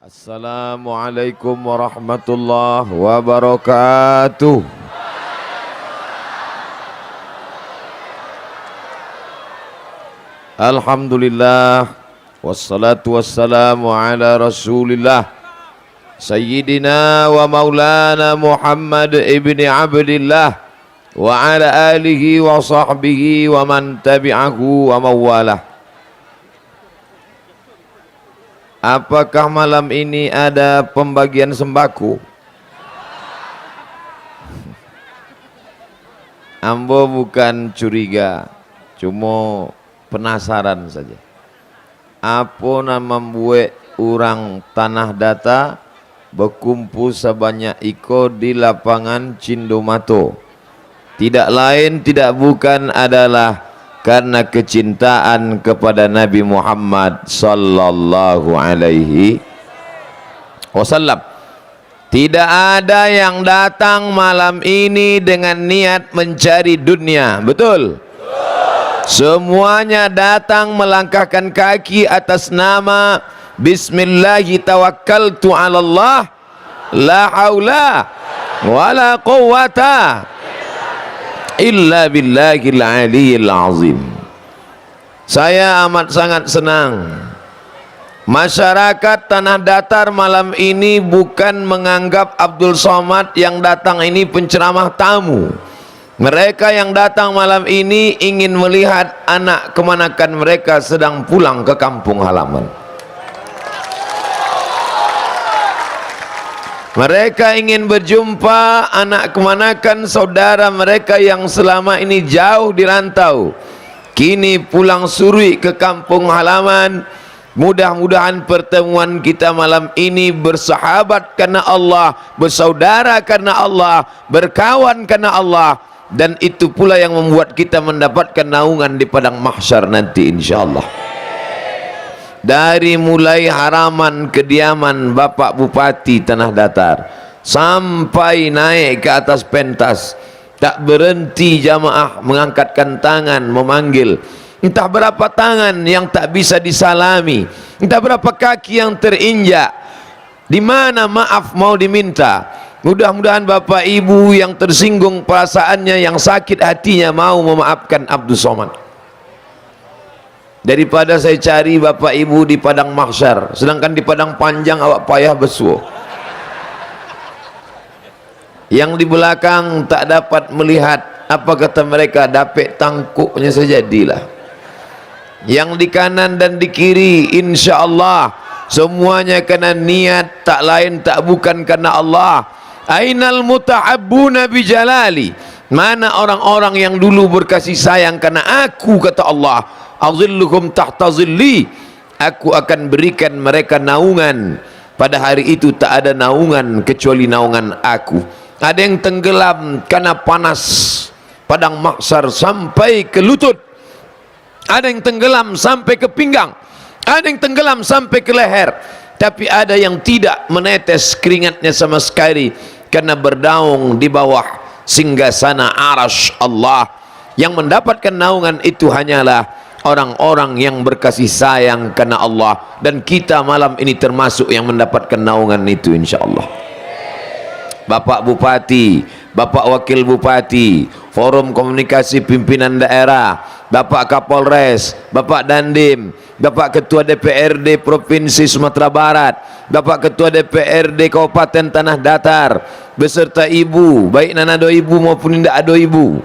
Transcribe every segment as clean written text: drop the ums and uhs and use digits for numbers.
Assalamualaikum warahmatullahi wabarakatuh. Alhamdulillah, wassalatu wassalamu ala rasulillah Sayyidina wa maulana Muhammad ibni Abdillah wa ala alihi wa sahbihi wa man tabi'ahu wa mawalah. Apakah malam ini ada pembagian sembako? Ambo bukan curiga, cuma penasaran saja. Apa nama buat orang tanah data berkumpul sebanyak iko di lapangan Cindomato? Tidak lain tidak bukan adalah karena kecintaan kepada Nabi Muhammad sallallahu alaihi wasallam. Tidak ada yang datang malam ini dengan niat mencari dunia, betul? Semuanya datang melangkahkan kaki atas nama Bismillahi tawakkaltu ala Allah, la haula wala quwwata illa billahil aliyil azim. Saya amat sangat senang masyarakat tanah datar malam ini bukan menganggap Abdul Somad yang datang ini penceramah tamu. Mereka yang datang malam ini ingin melihat anak kemanakan mereka sedang pulang ke kampung halaman. Mereka ingin berjumpa anak kemanakan saudara mereka yang selama ini jauh di rantau, kini pulang suri ke kampung halaman. Mudah-mudahan pertemuan kita malam ini bersahabat karena Allah, bersaudara karena Allah, berkawan karena Allah, dan itu pula yang membuat kita mendapatkan naungan di padang mahsyar nanti insyaallah. Dari mulai haraman kediaman Bapak Bupati Tanah Datar sampai naik ke atas pentas, tak berhenti jamaah mengangkatkan tangan memanggil. Entah berapa tangan yang tak bisa disalami, entah berapa kaki yang terinjak. Di mana maaf mau diminta. Mudah-mudahan Bapak Ibu yang tersinggung perasaannya, yang sakit hatinya mau memaafkan Abdul Somad. Daripada saya cari Bapak Ibu di padang mahsyar, sedangkan di padang panjang awak payah bersuah. Yang di belakang tak dapat melihat, apa kata mereka, dapet tangkuknya sejadilah. Yang di kanan dan di kiri insya Allah semuanya karena niat, tak lain tak bukan karena Allah. Ainal muta'abbuna bijalali, mana orang-orang yang dulu berkasih sayang karena aku, kata Allah, azilluhum tahta zilli, aku akan berikan mereka naungan. Pada hari itu tak ada naungan kecuali naungan aku. Ada yang tenggelam karena panas padang mahsyar sampai ke lutut, ada yang tenggelam sampai ke pinggang, ada yang tenggelam sampai ke leher, tapi ada yang tidak menetes keringatnya sama sekali karena berdaung di bawah singgasana arasy Allah. Yang mendapatkan naungan itu hanyalah orang-orang yang berkasih sayang karena Allah, dan kita malam ini termasuk yang mendapatkan naungan itu insyaallah. Bapak Bupati, Bapak Wakil Bupati, Forum Komunikasi Pimpinan Daerah, Bapak Kapolres, Bapak Dandim, Bapak Ketua DPRD Provinsi Sumatera Barat, Bapak Ketua DPRD Kabupaten Tanah Datar, beserta ibu, baik nanado ibu maupun indah ado ibu,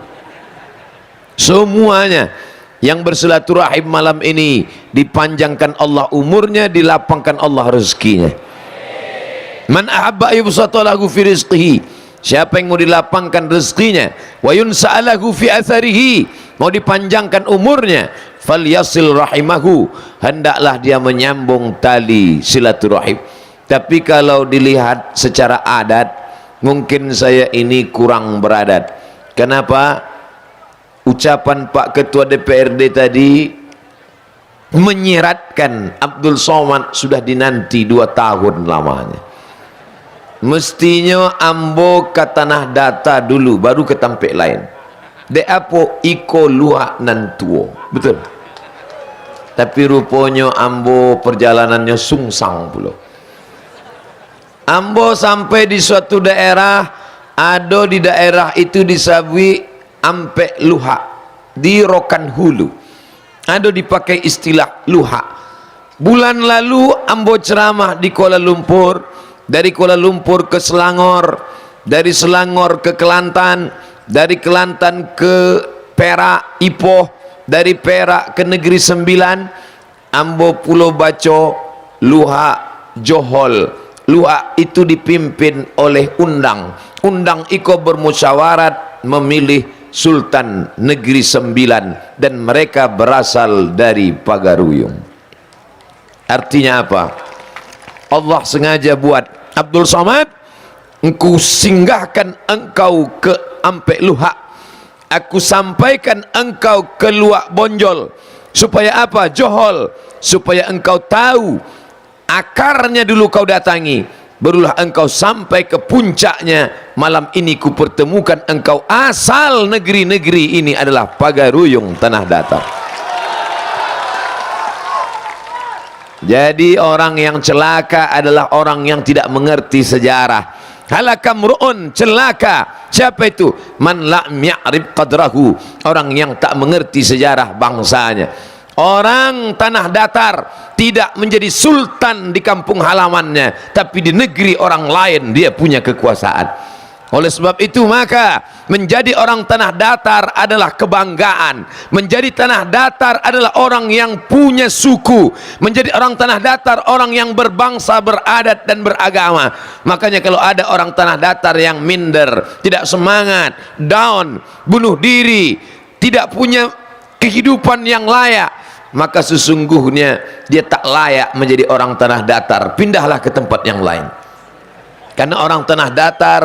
semuanya yang bersilaturahim malam ini dipanjangkan Allah umurnya, dilapangkan Allah rezekinya. Man ahabba yubsata lahu fi rizqihi, siapa yang mau dilapangkan rezekinya, wa yunsa'alahu fi atharihi, mau dipanjangkan umurnya, falyasil rahimahu, hendaklah dia menyambung tali silaturahim. Tapi kalau dilihat secara adat, mungkin saya ini kurang beradat. Kenapa? Ucapan Pak Ketua DPRD tadi menyiratkan Abdul Somad sudah dinanti 2 tahun lamanya. mestinya ambo ke tanah data dulu baru ke tempat lain. Dek apa iko luak nan tuo, betul. Tapi rupanya ambo perjalanannya sungsang pula. Ambo sampai di suatu daerah, ada di daerah itu disabui ampe luha, di Rokan Hulu. Ada dipakai istilah luha. Bulan lalu ambo ceramah di Kuala Lumpur, dari Kuala Lumpur ke Selangor, dari Selangor ke Kelantan, dari Kelantan ke Perak, Ipoh, dari Perak ke Negeri Sembilan. Ambo pulau baca luha Johol. Luha itu dipimpin oleh undang. Undang iko bermusyawarat memilih Sultan Negeri Sembilan, dan mereka berasal dari Pagaruyung. Artinya apa? Allah sengaja buat Abdul Somad, engkau singgahkan engkau ke Ampek Luhak, aku sampaikan engkau ke Luak Bonjol. Supaya apa? Johol. Supaya engkau tahu akarnya dulu kau datangi, barulah engkau sampai ke puncaknya. Malam ini ku pertemukan engkau. Asal negeri-negeri ini adalah Pagaruyung, tanah datar. Jadi orang yang celaka adalah orang yang tidak mengerti sejarah. Halakamru'un, celaka. Siapa itu? Man la ya'rif qadrahu, orang yang tak mengerti sejarah bangsanya. Orang tanah datar tidak menjadi sultan di kampung halamannya, tapi di negeri orang lain dia punya kekuasaan. Oleh sebab itu maka menjadi orang tanah datar adalah kebanggaan. Menjadi tanah datar adalah orang yang punya suku. Menjadi orang tanah datar orang yang berbangsa, beradat dan beragama. Makanya kalau ada orang tanah datar yang minder, tidak semangat, down, bunuh diri, tidak punya kehidupan yang layak, maka sesungguhnya dia tak layak menjadi orang tanah datar. Pindahlah ke tempat yang lain. Karena orang tanah datar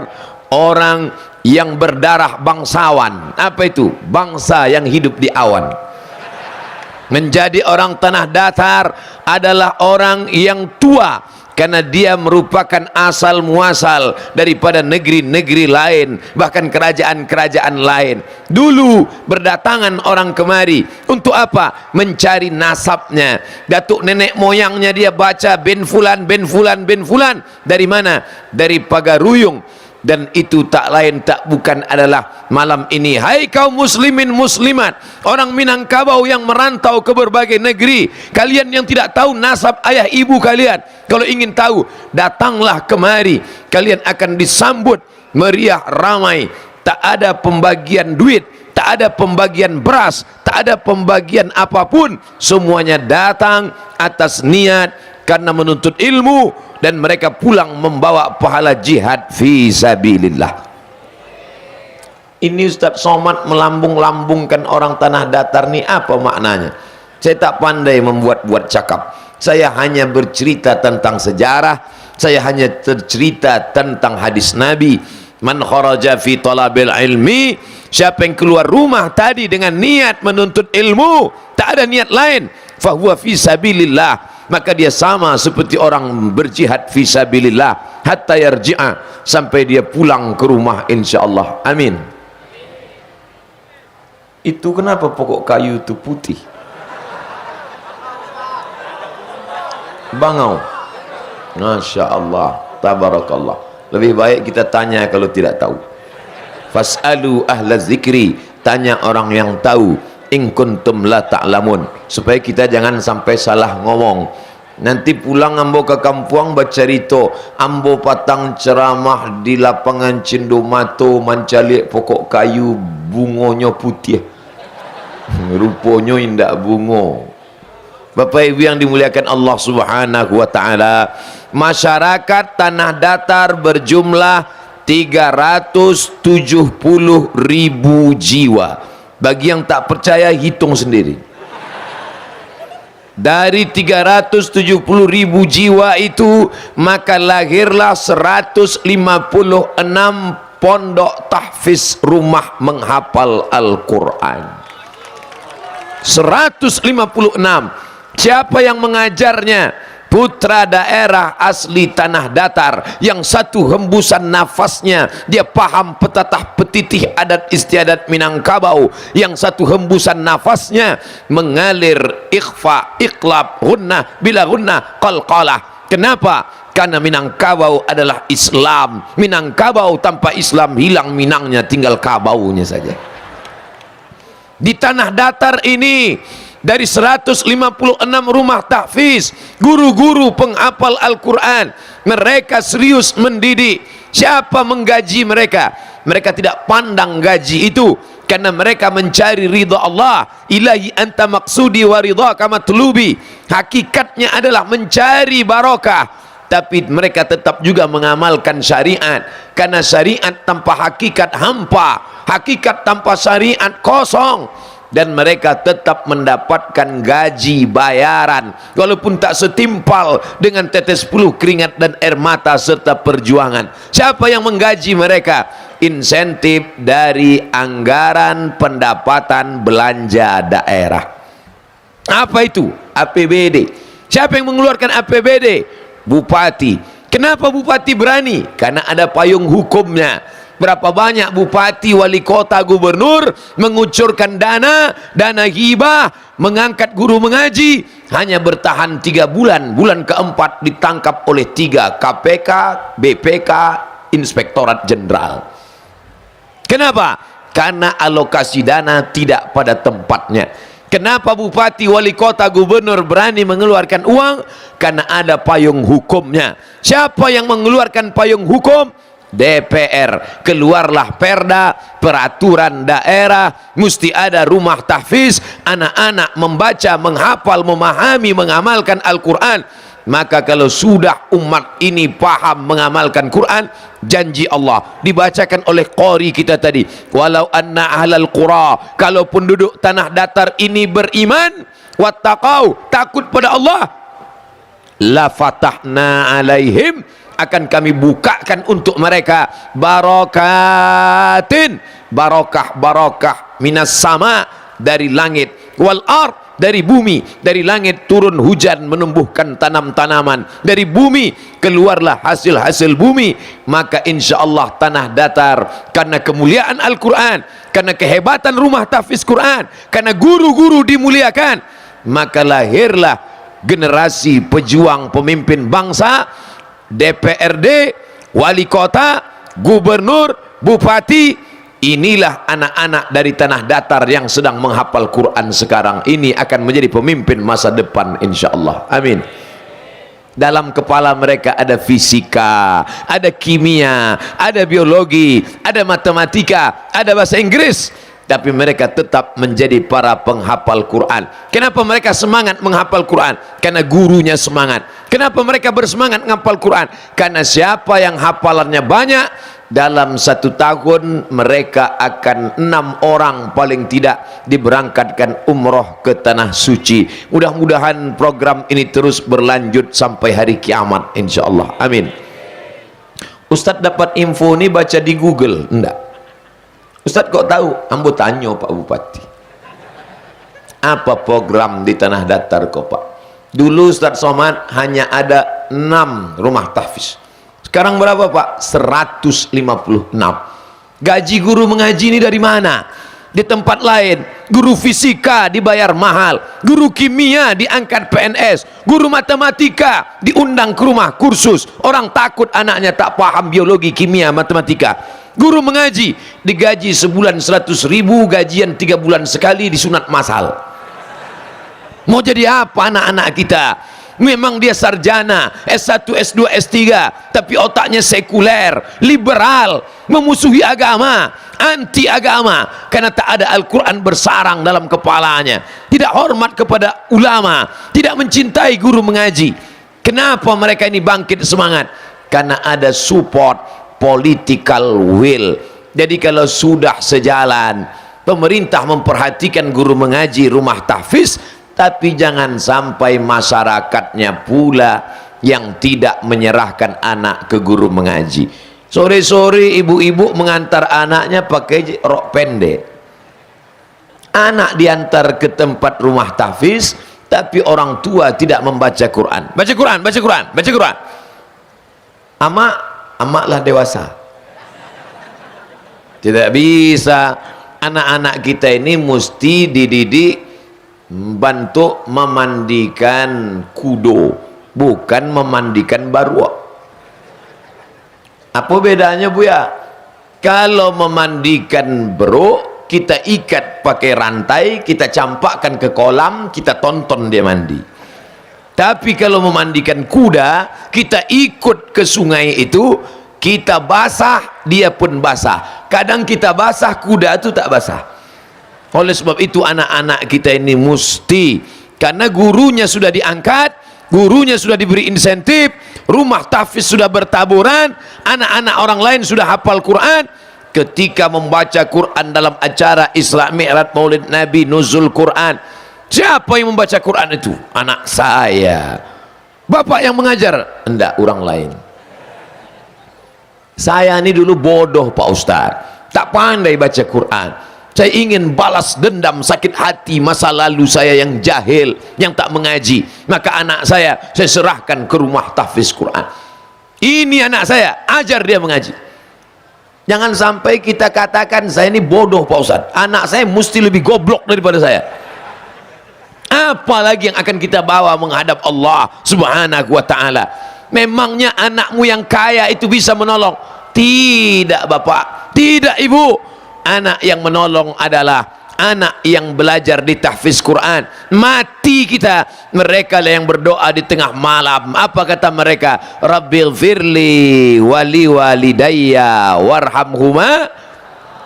orang yang berdarah bangsawan. Apa itu? Bangsa yang hidup di awan. Menjadi orang tanah datar adalah orang yang tua, karena dia merupakan asal muasal daripada negeri-negeri lain, bahkan kerajaan-kerajaan lain. Dulu berdatangan orang kemari untuk apa? Mencari nasabnya. Datuk nenek moyangnya dia baca bin fulan, bin fulan, bin fulan. Dari mana? Dari Pagaruyung. Dan itu tak lain tak bukan adalah malam ini, hai kaum muslimin muslimat, orang Minangkabau yang merantau ke berbagai negeri, kalian yang tidak tahu nasab ayah ibu kalian, kalau ingin tahu datanglah kemari, kalian akan disambut meriah ramai. Tak ada pembagian duit, tak ada pembagian beras, tak ada pembagian apapun, semuanya datang atas niat karena menuntut ilmu, dan mereka pulang membawa pahala jihad fi sabilillah. Ini Ustaz Somad melambung-lambungkan orang tanah datar ni apa maknanya? Saya tak pandai membuat-buat cakap. Saya hanya bercerita tentang sejarah, saya hanya bercerita tentang hadis Nabi. Man kharaja fi talabil ilmi, siapa yang keluar rumah tadi dengan niat menuntut ilmu, tak ada niat lain, fahuwa fi sabilillah, maka dia sama seperti orang berjihad fi sabilillah hatta yarji'a, sampai dia pulang ke rumah insyaallah. Amin. Itu kenapa pokok kayu itu putih? Bangau. Masya Allah, tabarakallah. Lebih baik kita tanya kalau tidak tahu. Fas'alu ahla zikri, tanya orang yang tahu, in kuntum la ta'lamun, supaya kita jangan sampai salah ngomong. Nanti pulang ambo ke kampung bercerita, ambo patang ceramah di lapangan Cindomato mancalik pokok kayu bungonya putih. Rupanya indak bungo. Bapak Ibu yang dimuliakan Allah Subhanahu wa taala, masyarakat tanah datar berjumlah 370.000 jiwa. Bagi yang tak percaya hitung sendiri. Dari 370.000 jiwa itu maka lahirlah 156 pondok tahfiz, rumah menghafal Al-Quran. 156. Siapa yang mengajarnya? putra daerah asli tanah datar, yang satu hembusan nafasnya dia paham petatah petitih adat istiadat Minangkabau, yang satu hembusan nafasnya mengalir ikhfa, iqlab, gunnah, bila gunnah, qalqalah. Kenapa? Karena Minangkabau adalah Islam. Minangkabau tanpa Islam hilang Minangnya, tinggal kabaunya saja. Di tanah datar ini dari 156 rumah tahfiz, guru-guru penghafal Al-Quran, mereka serius mendidik. Siapa menggaji mereka? Mereka tidak pandang gaji itu, karena mereka mencari ridha Allah. Ilahi anta maksudi wa ridhaka matlubi. Hakikatnya adalah mencari barokah, tapi mereka tetap juga mengamalkan syariat, karena syariat tanpa hakikat hampa, hakikat tanpa syariat kosong. Dan mereka tetap mendapatkan gaji bayaran walaupun tak setimpal dengan tetes puluh keringat dan air mata serta perjuangan. Siapa yang menggaji mereka? Insentif dari anggaran pendapatan belanja daerah. Apa itu? APBD. Siapa yang mengeluarkan APBD? Bupati. Kenapa bupati berani? Karena ada payung hukumnya. Berapa banyak bupati, wali kota, gubernur mengucurkan dana hibah, mengangkat guru mengaji, hanya bertahan 3 bulan. Bulan keempat ditangkap oleh 3 KPK, BPK, Inspektorat Jenderal. Kenapa? Karena alokasi dana tidak pada tempatnya. Kenapa bupati, wali kota, gubernur berani mengeluarkan uang? Karena ada payung hukumnya. Siapa yang mengeluarkan payung hukum? DPR. Keluarlah perda, peraturan daerah, mesti ada rumah tahfiz, anak-anak membaca, menghafal, memahami, mengamalkan Al-Quran. Maka kalau sudah umat ini paham mengamalkan Quran, janji Allah dibacakan oleh qari kita tadi, walau anna ahlal qura, kalau penduduk tanah datar ini beriman, wattaqau, takut pada Allah, la fatahna alaihim, akan kami bukakan untuk mereka barakatin, barokah minas sama, dari langit, wal ard, dari bumi. Dari langit turun hujan menumbuhkan tanam-tanaman, dari bumi keluarlah hasil-hasil bumi. Maka insya Allah tanah datar, karena kemuliaan Al-Quran, karena kehebatan rumah tahfiz Quran, karena guru-guru dimuliakan, maka lahirlah generasi pejuang pemimpin bangsa. DPRD, wali kota, gubernur, bupati, inilah anak-anak dari tanah datar yang sedang menghafal Quran sekarang ini akan menjadi pemimpin masa depan insyaallah. Amin. Dalam kepala mereka ada fisika, ada kimia, ada biologi, ada matematika, ada bahasa Inggris, tapi mereka tetap menjadi para penghafal Quran. Kenapa mereka semangat menghafal Quran? Karena gurunya semangat. Kenapa mereka bersemangat menghafal Quran? Karena siapa yang hafalannya banyak, dalam 1 tahun mereka akan 6 orang paling tidak diberangkatkan umroh ke tanah suci. Mudah-mudahan program ini terus berlanjut sampai hari kiamat insyaallah. Amin. Ustadz dapat info ini baca di Google? Enggak. Ustadz kok tahu? Ambo tanya Pak Bupati, apa program di tanah datar kok Pak? Dulu Ustadz Somad hanya ada 6 rumah tahfiz. Sekarang berapa Pak? 156. Gaji guru mengaji ini dari mana? Di tempat lain guru fisika dibayar mahal, guru kimia diangkat PNS, guru matematika diundang ke rumah kursus. Orang takut anaknya tak paham biologi, kimia, matematika. Guru mengaji digaji sebulan 100.000, gajian 3 bulan sekali, disunat masal. Mau jadi apa anak-anak kita? Memang dia sarjana S1, S2, S3, tapi otaknya sekuler, liberal, memusuhi agama, anti agama, karena tak ada Al-Quran bersarang dalam kepalanya, tidak hormat kepada ulama, tidak mencintai guru mengaji. Kenapa mereka ini bangkit semangat? Karena ada support political will. Jadi kalau sudah sejalan, pemerintah memperhatikan guru mengaji, rumah tahfiz, tapi jangan sampai masyarakatnya pula yang tidak menyerahkan anak ke guru mengaji. Sore-sore ibu-ibu mengantar anaknya pakai rok pendek. Anak diantar ke tempat rumah tahfiz, tapi orang tua tidak membaca Quran. Baca Quran, baca Quran, baca Quran. Amaklah dewasa. Tidak bisa. Anak-anak kita ini mesti dididik bantu memandikan kudo, bukan memandikan barwa. Apa bedanya Bu ya? Kalau memandikan bro, kita ikat pakai rantai, kita campakkan ke kolam, kita tonton dia mandi. Tapi kalau memandikan kuda, kita ikut ke sungai itu, kita basah, dia pun basah. Kadang kita basah, kuda itu tak basah. Oleh sebab itu anak-anak kita ini mesti, karena gurunya sudah diangkat, gurunya sudah diberi insentif, rumah tahfiz sudah bertaburan, anak-anak orang lain sudah hafal Quran. Ketika membaca Quran dalam acara Isra Mi'raj Maulid Nabi, nuzul Quran, siapa yang membaca Quran itu? Anak saya. Bapak yang mengajar? Enggak, orang lain. Saya ini dulu bodoh Pak Ustaz, tak pandai baca Quran. Saya ingin balas dendam sakit hati masa lalu saya yang jahil, yang tak mengaji. Maka anak saya serahkan ke rumah tahfiz Quran. Ini anak saya, ajar dia mengaji. Jangan sampai kita katakan saya ini bodoh Pak Ustaz, anak saya mesti lebih goblok daripada saya. Apalagi yang akan kita bawa menghadap Allah Subhanahu wa ta'ala. Memangnya anakmu yang kaya itu bisa menolong? Tidak Bapak, tidak Ibu. Anak yang menolong adalah anak yang belajar di tahfiz Quran. Mati kita, mereka lah yang berdoa di tengah malam. Apa kata mereka? Rabbighfirli wali walidayya warhamhuma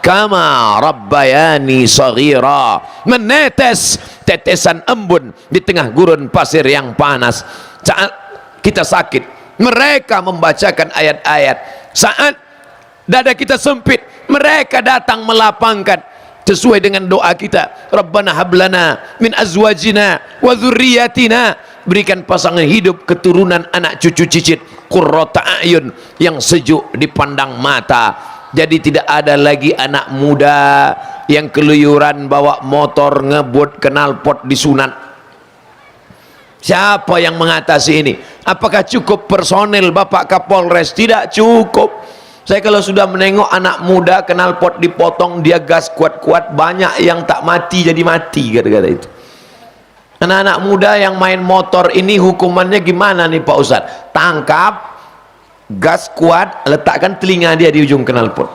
kama rabbayani saghira. Menetes tetesan embun di tengah gurun pasir yang panas. Saat kita sakit, mereka membacakan ayat-ayat. Saat dada kita sempit, mereka datang melapangkan sesuai dengan doa kita. Rabbana hablana min azwajina wa dzurriyyatina, berikan pasangan hidup, keturunan, anak cucu cicit, qurrata a'yun, yang sejuk dipandang mata. Jadi tidak ada lagi anak muda yang keluyuran bawa motor ngebut knalpot disunat. Siapa yang mengatasi ini? Apakah cukup personel Bapak Kapolres? Tidak cukup. Saya kalau sudah menengok anak muda knalpot dipotong, dia gas kuat-kuat, banyak yang tak mati jadi mati kata-kata itu. Anak-anak muda yang main motor ini hukumannya gimana nih Pak Ustadz? Tangkap, gas kuat, letakkan telinga dia di ujung knalpot,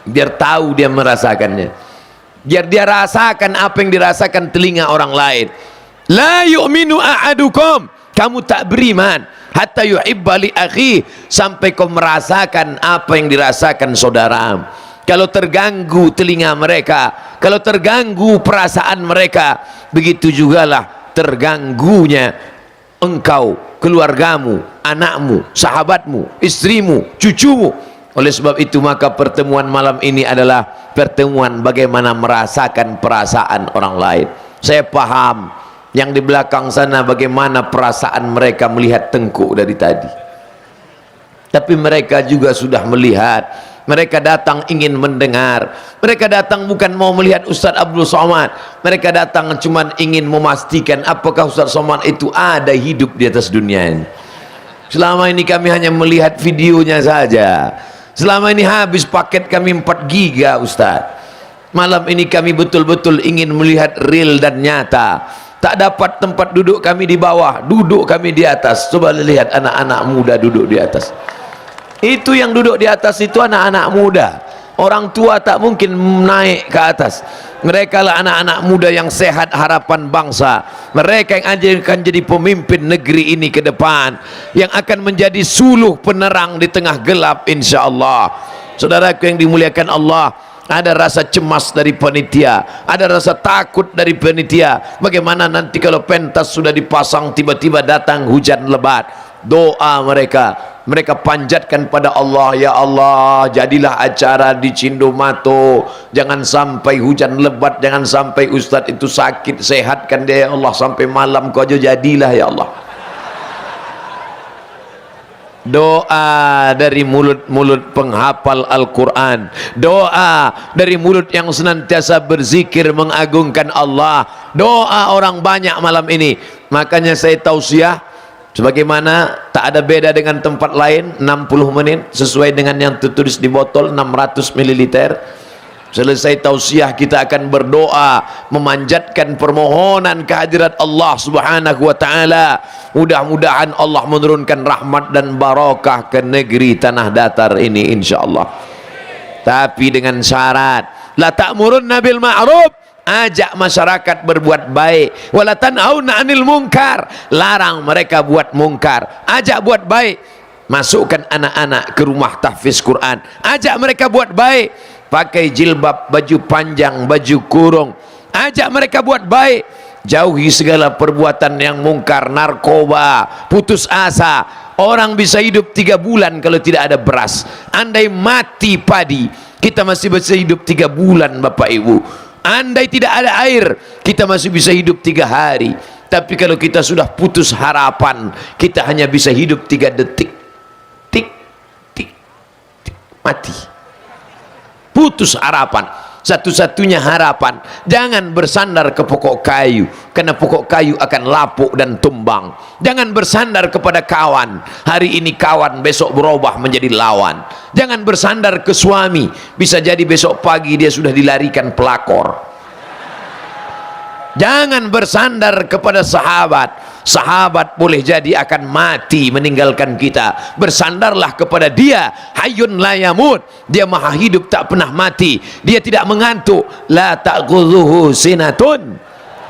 biar tahu dia merasakannya, biar dia rasakan apa yang dirasakan telinga orang lain. La yu'minu ahadukum, kamu tak beriman hatta yuhibba li akhi, sampai kau merasakan apa yang dirasakan saudara. Kalau terganggu telinga mereka, kalau terganggu perasaan mereka, begitu jugalah terganggunya engkau, keluargamu, anakmu, sahabatmu, istrimu, cucumu. Oleh sebab itu maka pertemuan malam ini adalah pertemuan bagaimana merasakan perasaan orang lain. Saya paham yang di belakang sana bagaimana perasaan mereka melihat Tengku dari tadi, tapi mereka juga sudah melihat. Mereka datang ingin mendengar, mereka datang bukan mau melihat Ustaz Abdul Somad, mereka datang cuma ingin memastikan apakah Ustaz Somad itu ada hidup di atas dunia ini. Selama ini kami hanya melihat videonya saja, selama ini habis paket kami 4 giga Ustaz. Malam ini kami betul-betul ingin melihat real dan nyata. Tak dapat tempat duduk kami di bawah, duduk kami di atas. Coba lihat anak-anak muda duduk di atas. Itu yang duduk di atas itu anak-anak muda. Orang tua tak mungkin naik ke atas. Mereka lah anak-anak muda yang sehat, harapan bangsa. Mereka yang akan jadi pemimpin negeri ini ke depan, yang akan menjadi suluh penerang di tengah gelap insyaallah. Saudaraku yang dimuliakan Allah, ada rasa cemas dari panitia, ada rasa takut dari panitia. Bagaimana nanti kalau pentas sudah dipasang tiba-tiba datang hujan lebat? Doa mereka panjatkan pada Allah, ya Allah, jadilah acara di Cindomato, jangan sampai hujan lebat, jangan sampai Ustadz itu sakit, sehatkan dia ya Allah, sampai malam kau aja jadilah ya Allah. doa dari mulut-mulut penghafal Al-Quran, doa dari mulut yang senantiasa berzikir mengagungkan Allah, doa orang banyak malam ini. Makanya saya tausiah, sebagaimana tak ada beda dengan tempat lain, 60 menit sesuai dengan yang tertulis di botol 600 ml. Selesai tausiah kita akan berdoa memanjatkan permohonan kehadirat Allah Subhanahu wa taala. Mudah-mudahan Allah menurunkan rahmat dan barakah ke negeri tanah datar ini insyaallah. Tapi dengan syarat, la ta'murunna bil ma'ruf, ajak masyarakat berbuat baik, wala tanhauna 'anil munkar, larang mereka buat mungkar, ajak buat baik. Masukkan anak-anak ke rumah tahfiz Quran, ajak mereka buat baik. Pakai jilbab, baju panjang, baju kurung, ajak mereka buat baik. Jauhi segala perbuatan yang mungkar, narkoba, putus asa. Orang bisa hidup 3 bulan kalau tidak ada beras. Andai mati padi, kita masih bisa hidup 3 bulan Bapak Ibu. Andai tidak ada air, kita masih bisa hidup 3 hari. Tapi kalau kita sudah putus harapan, kita hanya bisa hidup 3 detik. Tik, tik, tik, mati. Putus harapan. Satu-satunya harapan, jangan bersandar ke pokok kayu, karena pokok kayu akan lapuk dan tumbang. Jangan bersandar kepada kawan, hari ini kawan, besok berubah menjadi lawan. Jangan bersandar ke suami, bisa jadi besok pagi dia sudah dilarikan pelakor. Jangan bersandar kepada sahabat, sahabat boleh jadi akan mati meninggalkan kita. Bersandarlah kepada dia, hayyun la yamut, dia maha hidup tak pernah mati, dia tidak mengantuk, la ta'khudhuhu sinatun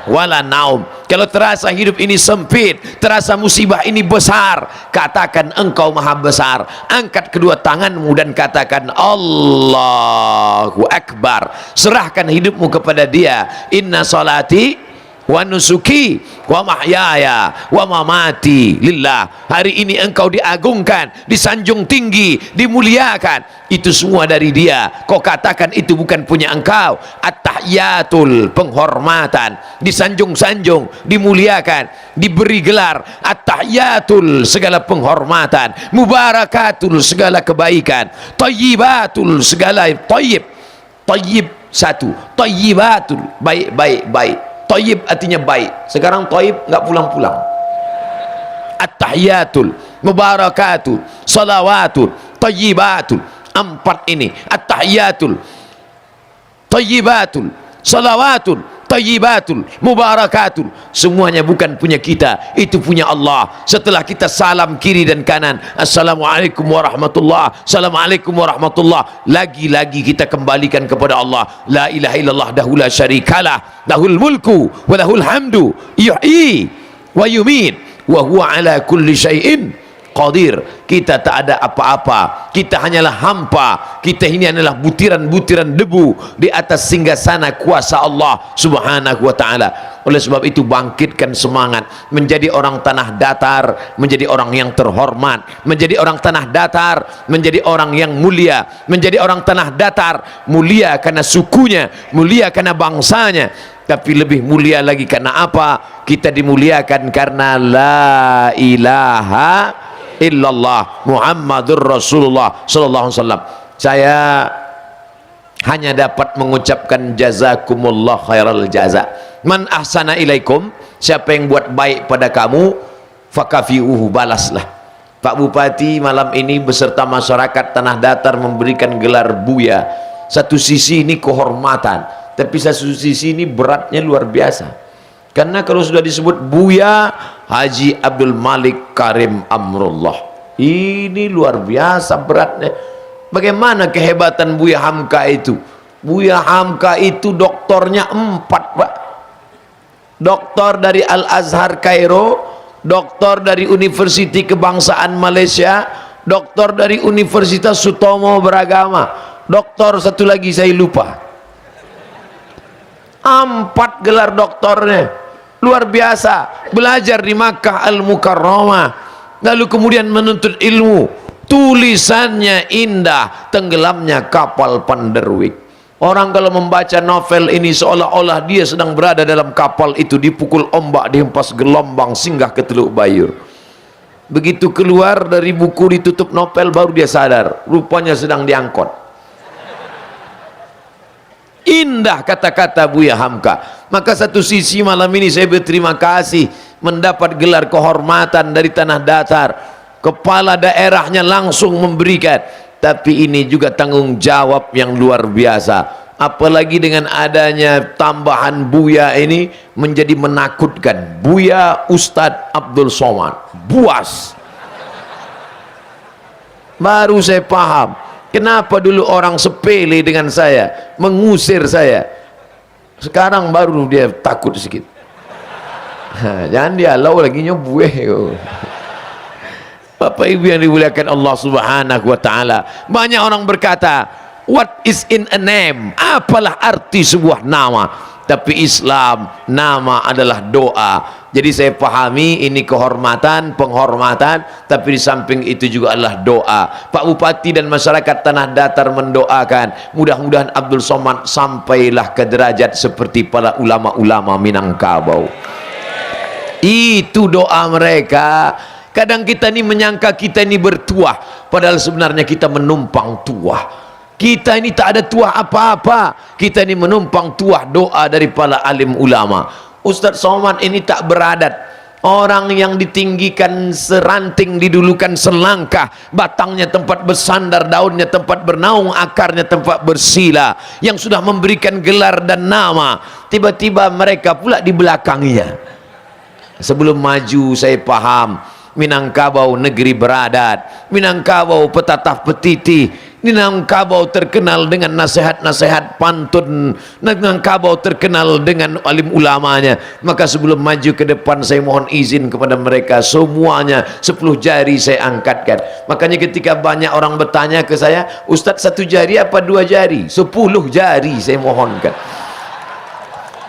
wala naum. Kalau terasa hidup ini sempit, terasa musibah ini besar, katakan engkau maha besar. Angkat kedua tanganmu dan katakan Allahu Akbar. Serahkan hidupmu kepada dia. Inna salati wa nusuki wa mahyaya wa mamati lillah. Hari ini engkau diagungkan, disanjung tinggi, dimuliakan. Itu semua dari dia. Kau katakan itu bukan punya engkau. At-tahiyatul, penghormatan, disanjung-sanjung, dimuliakan, diberi gelar. At-tahiyatul, segala penghormatan. Mubarakatul, segala kebaikan. Tayyibatul, segala tayyib. Tayyib satu, tayyibatul, baik-baik. Tayyib artinya baik. Sekarang tayyib enggak pulang-pulang. At-tahiyatul, mubarakatul, salawatul, tayyibatul. 4 ini. At-tahiyatul, tayyibatul, salawatul, tayyibatul, mubarakatul. Semuanya bukan punya kita, itu punya Allah. Setelah kita salam kiri dan kanan, assalamualaikum warahmatullah, assalamualaikum warahmatullah, lagi-lagi kita kembalikan kepada Allah. La ilaha illallah dahu la syarikalah, lahul mulku wa lahul hamdu, yuhyi wa yumit wa huwa ala kulli syai'in qadir. Kita tak ada apa-apa, kita hanyalah hampa, kita ini adalah butiran-butiran debu di atas singgasana kuasa Allah Subhanahu wa ta'ala. Oleh sebab itu bangkitkan semangat, menjadi orang tanah datar, menjadi orang yang terhormat, menjadi orang tanah datar, menjadi orang yang mulia, menjadi orang tanah datar, mulia karena sukunya, mulia karena bangsanya, tapi lebih mulia lagi karena apa? Kita dimuliakan karena la ilaha illallah Muhammadur Rasulullah sallallahu alaihi wasallam. Saya hanya dapat mengucapkan jazakumullah khairal jaza. Man ahsana ilaikum, siapa yang buat baik pada kamu, fakafiuhu, balaslah. Pak Bupati malam ini beserta masyarakat tanah datar memberikan gelar buya. Satu sisi ini kehormatan, tapi satu sisi ini beratnya luar biasa. Karena kalau sudah disebut Buya Haji Abdul Malik Karim Amrullah, ini luar biasa beratnya. Bagaimana kehebatan Buya Hamka itu? Buya Hamka itu doktornya 4, Pak. Doktor dari Al-Azhar Kairo, doktor dari Universiti Kebangsaan Malaysia, doktor dari Universitas Sutomo Beragama, doktor satu lagi saya lupa. 4 gelar doktornya. Luar biasa. Belajar di Makkah Al-Mukarramah, lalu kemudian menuntut ilmu. Tulisannya indah, tenggelamnya kapal Panderwick. Orang kalau membaca novel ini seolah-olah dia sedang berada dalam kapal itu, dipukul ombak, dihempas gelombang, singgah ke Teluk Bayur. Begitu keluar dari buku ditutup novel baru dia sadar rupanya sedang diangkut. Indah kata-kata Buya Hamka. Maka satu sisi malam ini saya berterima kasih mendapat gelar kehormatan dari tanah datar, kepala daerahnya langsung memberikan, tapi ini juga tanggung jawab yang luar biasa. Apalagi dengan adanya tambahan Buya ini menjadi menakutkan. Buya Ustadz Abdul Somad, buas. Baru saya paham kenapa dulu orang sepele dengan saya, mengusir saya. Sekarang baru dia takut sedikit. Jangan dialau lagi nyobueh. Bapak Ibu yang dimuliakan Allah Subhanahu wa taala, banyak orang berkata, what is in a name? Apalah arti sebuah nama? Tapi Islam, nama adalah doa. Jadi saya pahami ini kehormatan, penghormatan, tapi di samping itu juga adalah doa. Pak Bupati dan masyarakat Tanah Datar mendoakan, mudah-mudahan Abdul Somad sampailah ke derajat seperti para ulama-ulama Minangkabau. Itu doa mereka. Kadang kita ini menyangka kita ini bertuah, padahal sebenarnya kita menumpang tuah. Kita ini tak ada tuah apa-apa, kita ini menumpang tuah doa dari para alim ulama. Ustadz Somad ini tak beradat, orang yang ditinggikan seranting didulukan selangkah, batangnya tempat bersandar, daunnya tempat bernaung, akarnya tempat bersila, yang sudah memberikan gelar dan nama, tiba-tiba mereka pula di belakangnya. Sebelum maju saya paham Minangkabau negeri beradat, Minangkabau petatah petiti, Minangkabau terkenal dengan nasihat-nasihat pantun, Minangkabau terkenal dengan alim ulamanya. Maka sebelum maju ke depan saya mohon izin kepada mereka semuanya 10 jari saya angkatkan. Makanya ketika banyak orang bertanya ke saya, Ustadz 1 jari apa 2 jari? 10 jari saya mohonkan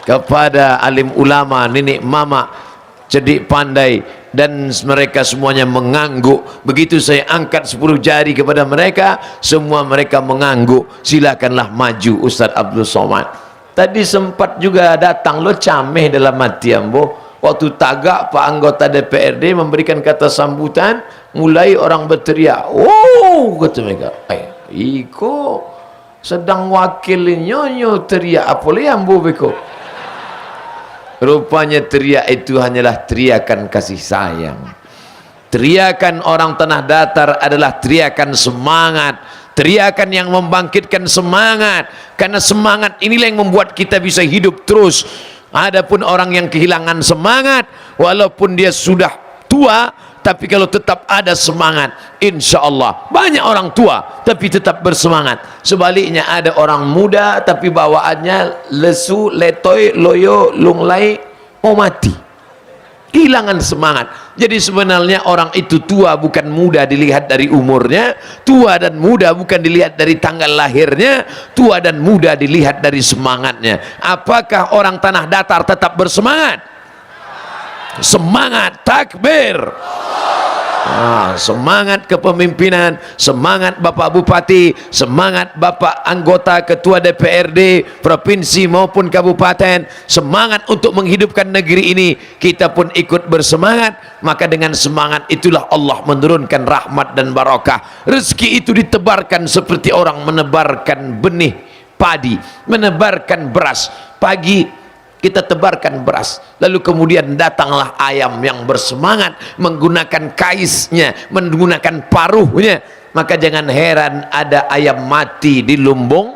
kepada alim ulama, nenek mama cerdik pandai, dan mereka semuanya mengangguk. Begitu saya angkat 10 jari kepada mereka, semua mereka mengangguk. Silakanlah maju Ustadz Abdul Somad. Tadi sempat juga datang lo cameh dalam hati ambo. Waktu tagak Pak anggota DPRD memberikan kata sambutan, mulai orang berteriak, oh kata mereka, iko sedang wakil nyonyo teriak apa le ambo beko. Rupanya teriak itu hanyalah teriakan kasih sayang. Teriakan orang Tanah Datar adalah teriakan semangat, teriakan yang membangkitkan semangat, karena semangat inilah yang membuat kita bisa hidup terus. Adapun orang yang kehilangan semangat, walaupun dia sudah tua, tapi kalau tetap ada semangat, insya Allah. Banyak orang tua tapi tetap bersemangat. Sebaliknya ada orang muda tapi bawaannya lesu, letoy, loyo, lunglai, mau mati, kehilangan semangat. Jadi sebenarnya orang itu tua bukan muda dilihat dari umurnya, tua dan muda bukan dilihat dari tanggal lahirnya, tua dan muda dilihat dari semangatnya. Apakah orang Tanah Datar tetap bersemangat? Semangat takbir, semangat kepemimpinan, semangat Bapak Bupati, semangat Bapak anggota Ketua DPRD Provinsi maupun Kabupaten, semangat untuk menghidupkan negeri ini. Kita pun ikut bersemangat. Maka dengan semangat itulah Allah menurunkan rahmat dan barakah. Rezeki itu ditebarkan seperti orang menebarkan benih padi, menebarkan beras. Pagi kita tebarkan beras, lalu kemudian datanglah ayam yang bersemangat menggunakan kaisnya, menggunakan paruhnya. Maka jangan heran ada ayam mati di lumbung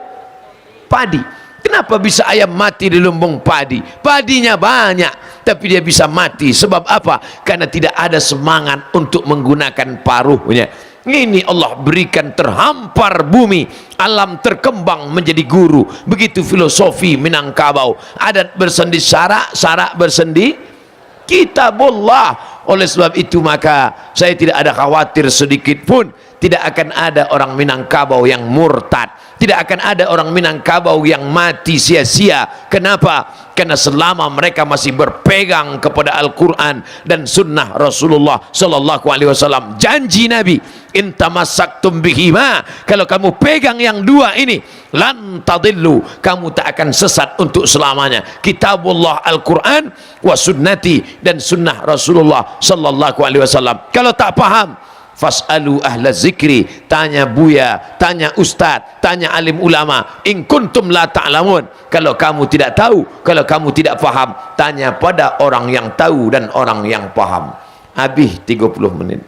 padi. Kenapa bisa ayam mati di lumbung padi? Padinya banyak tapi dia bisa mati. Sebab apa? Karena tidak ada semangat untuk menggunakan paruhnya. Ini Allah berikan terhampar bumi, alam terkembang menjadi guru. Begitu filosofi Minangkabau. Adat bersendi syarak, syarak bersendi kitabullah. Oleh sebab itu maka saya tidak ada khawatir sedikit pun tidak akan ada orang Minangkabau yang murtad, tidak akan ada orang Minangkabau yang mati sia-sia. Kenapa? Karena selama mereka masih berpegang kepada Al-Quran dan Sunnah Rasulullah Sallallahu Alaihi Wasallam. Janji Nabi, intamasaktum bihima, kalau kamu pegang yang dua ini, lan tadillu, kamu tak akan sesat untuk selamanya. Kitabullah Al-Quran wa sunnati, dan sunnah Rasulullah sallallahu alaihi wasallam. Kalau tak paham, fas'alu ahla zikri, tanya buya, tanya ustaz, tanya alim ulama, in kuntum la ta'lamun. Kalau kamu tidak tahu, kalau kamu tidak paham, tanya pada orang yang tahu dan orang yang paham. Habis 30 menit.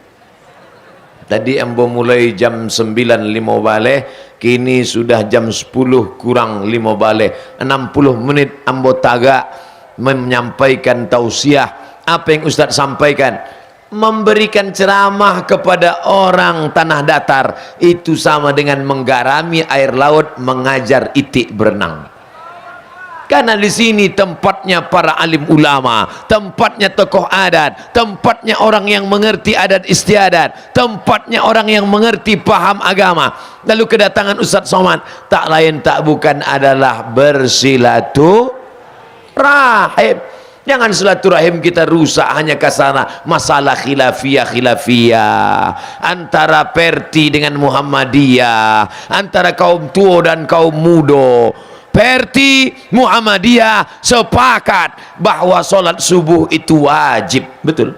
Tadi ambo mulai jam 9.05 balik, kini sudah jam 10 kurang 5 balik. 60 menit ambo tagak menyampaikan tausiah. Apa yang Ustaz sampaikan? Memberikan ceramah kepada orang tanah datar itu sama dengan menggarami air laut, mengajar itik berenang. Karena di sini tempatnya para alim ulama, tempatnya tokoh adat, tempatnya orang yang mengerti adat istiadat, tempatnya orang yang mengerti paham agama. Lalu kedatangan Ustaz Somad tak lain tak bukan adalah bersilaturahim. Jangan silaturahim kita rusak hanya kasana masalah khilafiyah antara Perti dengan Muhammadiyah, antara kaum tua dan kaum muda. Perti Muhammadiyah sepakat bahwa solat subuh itu wajib, betul?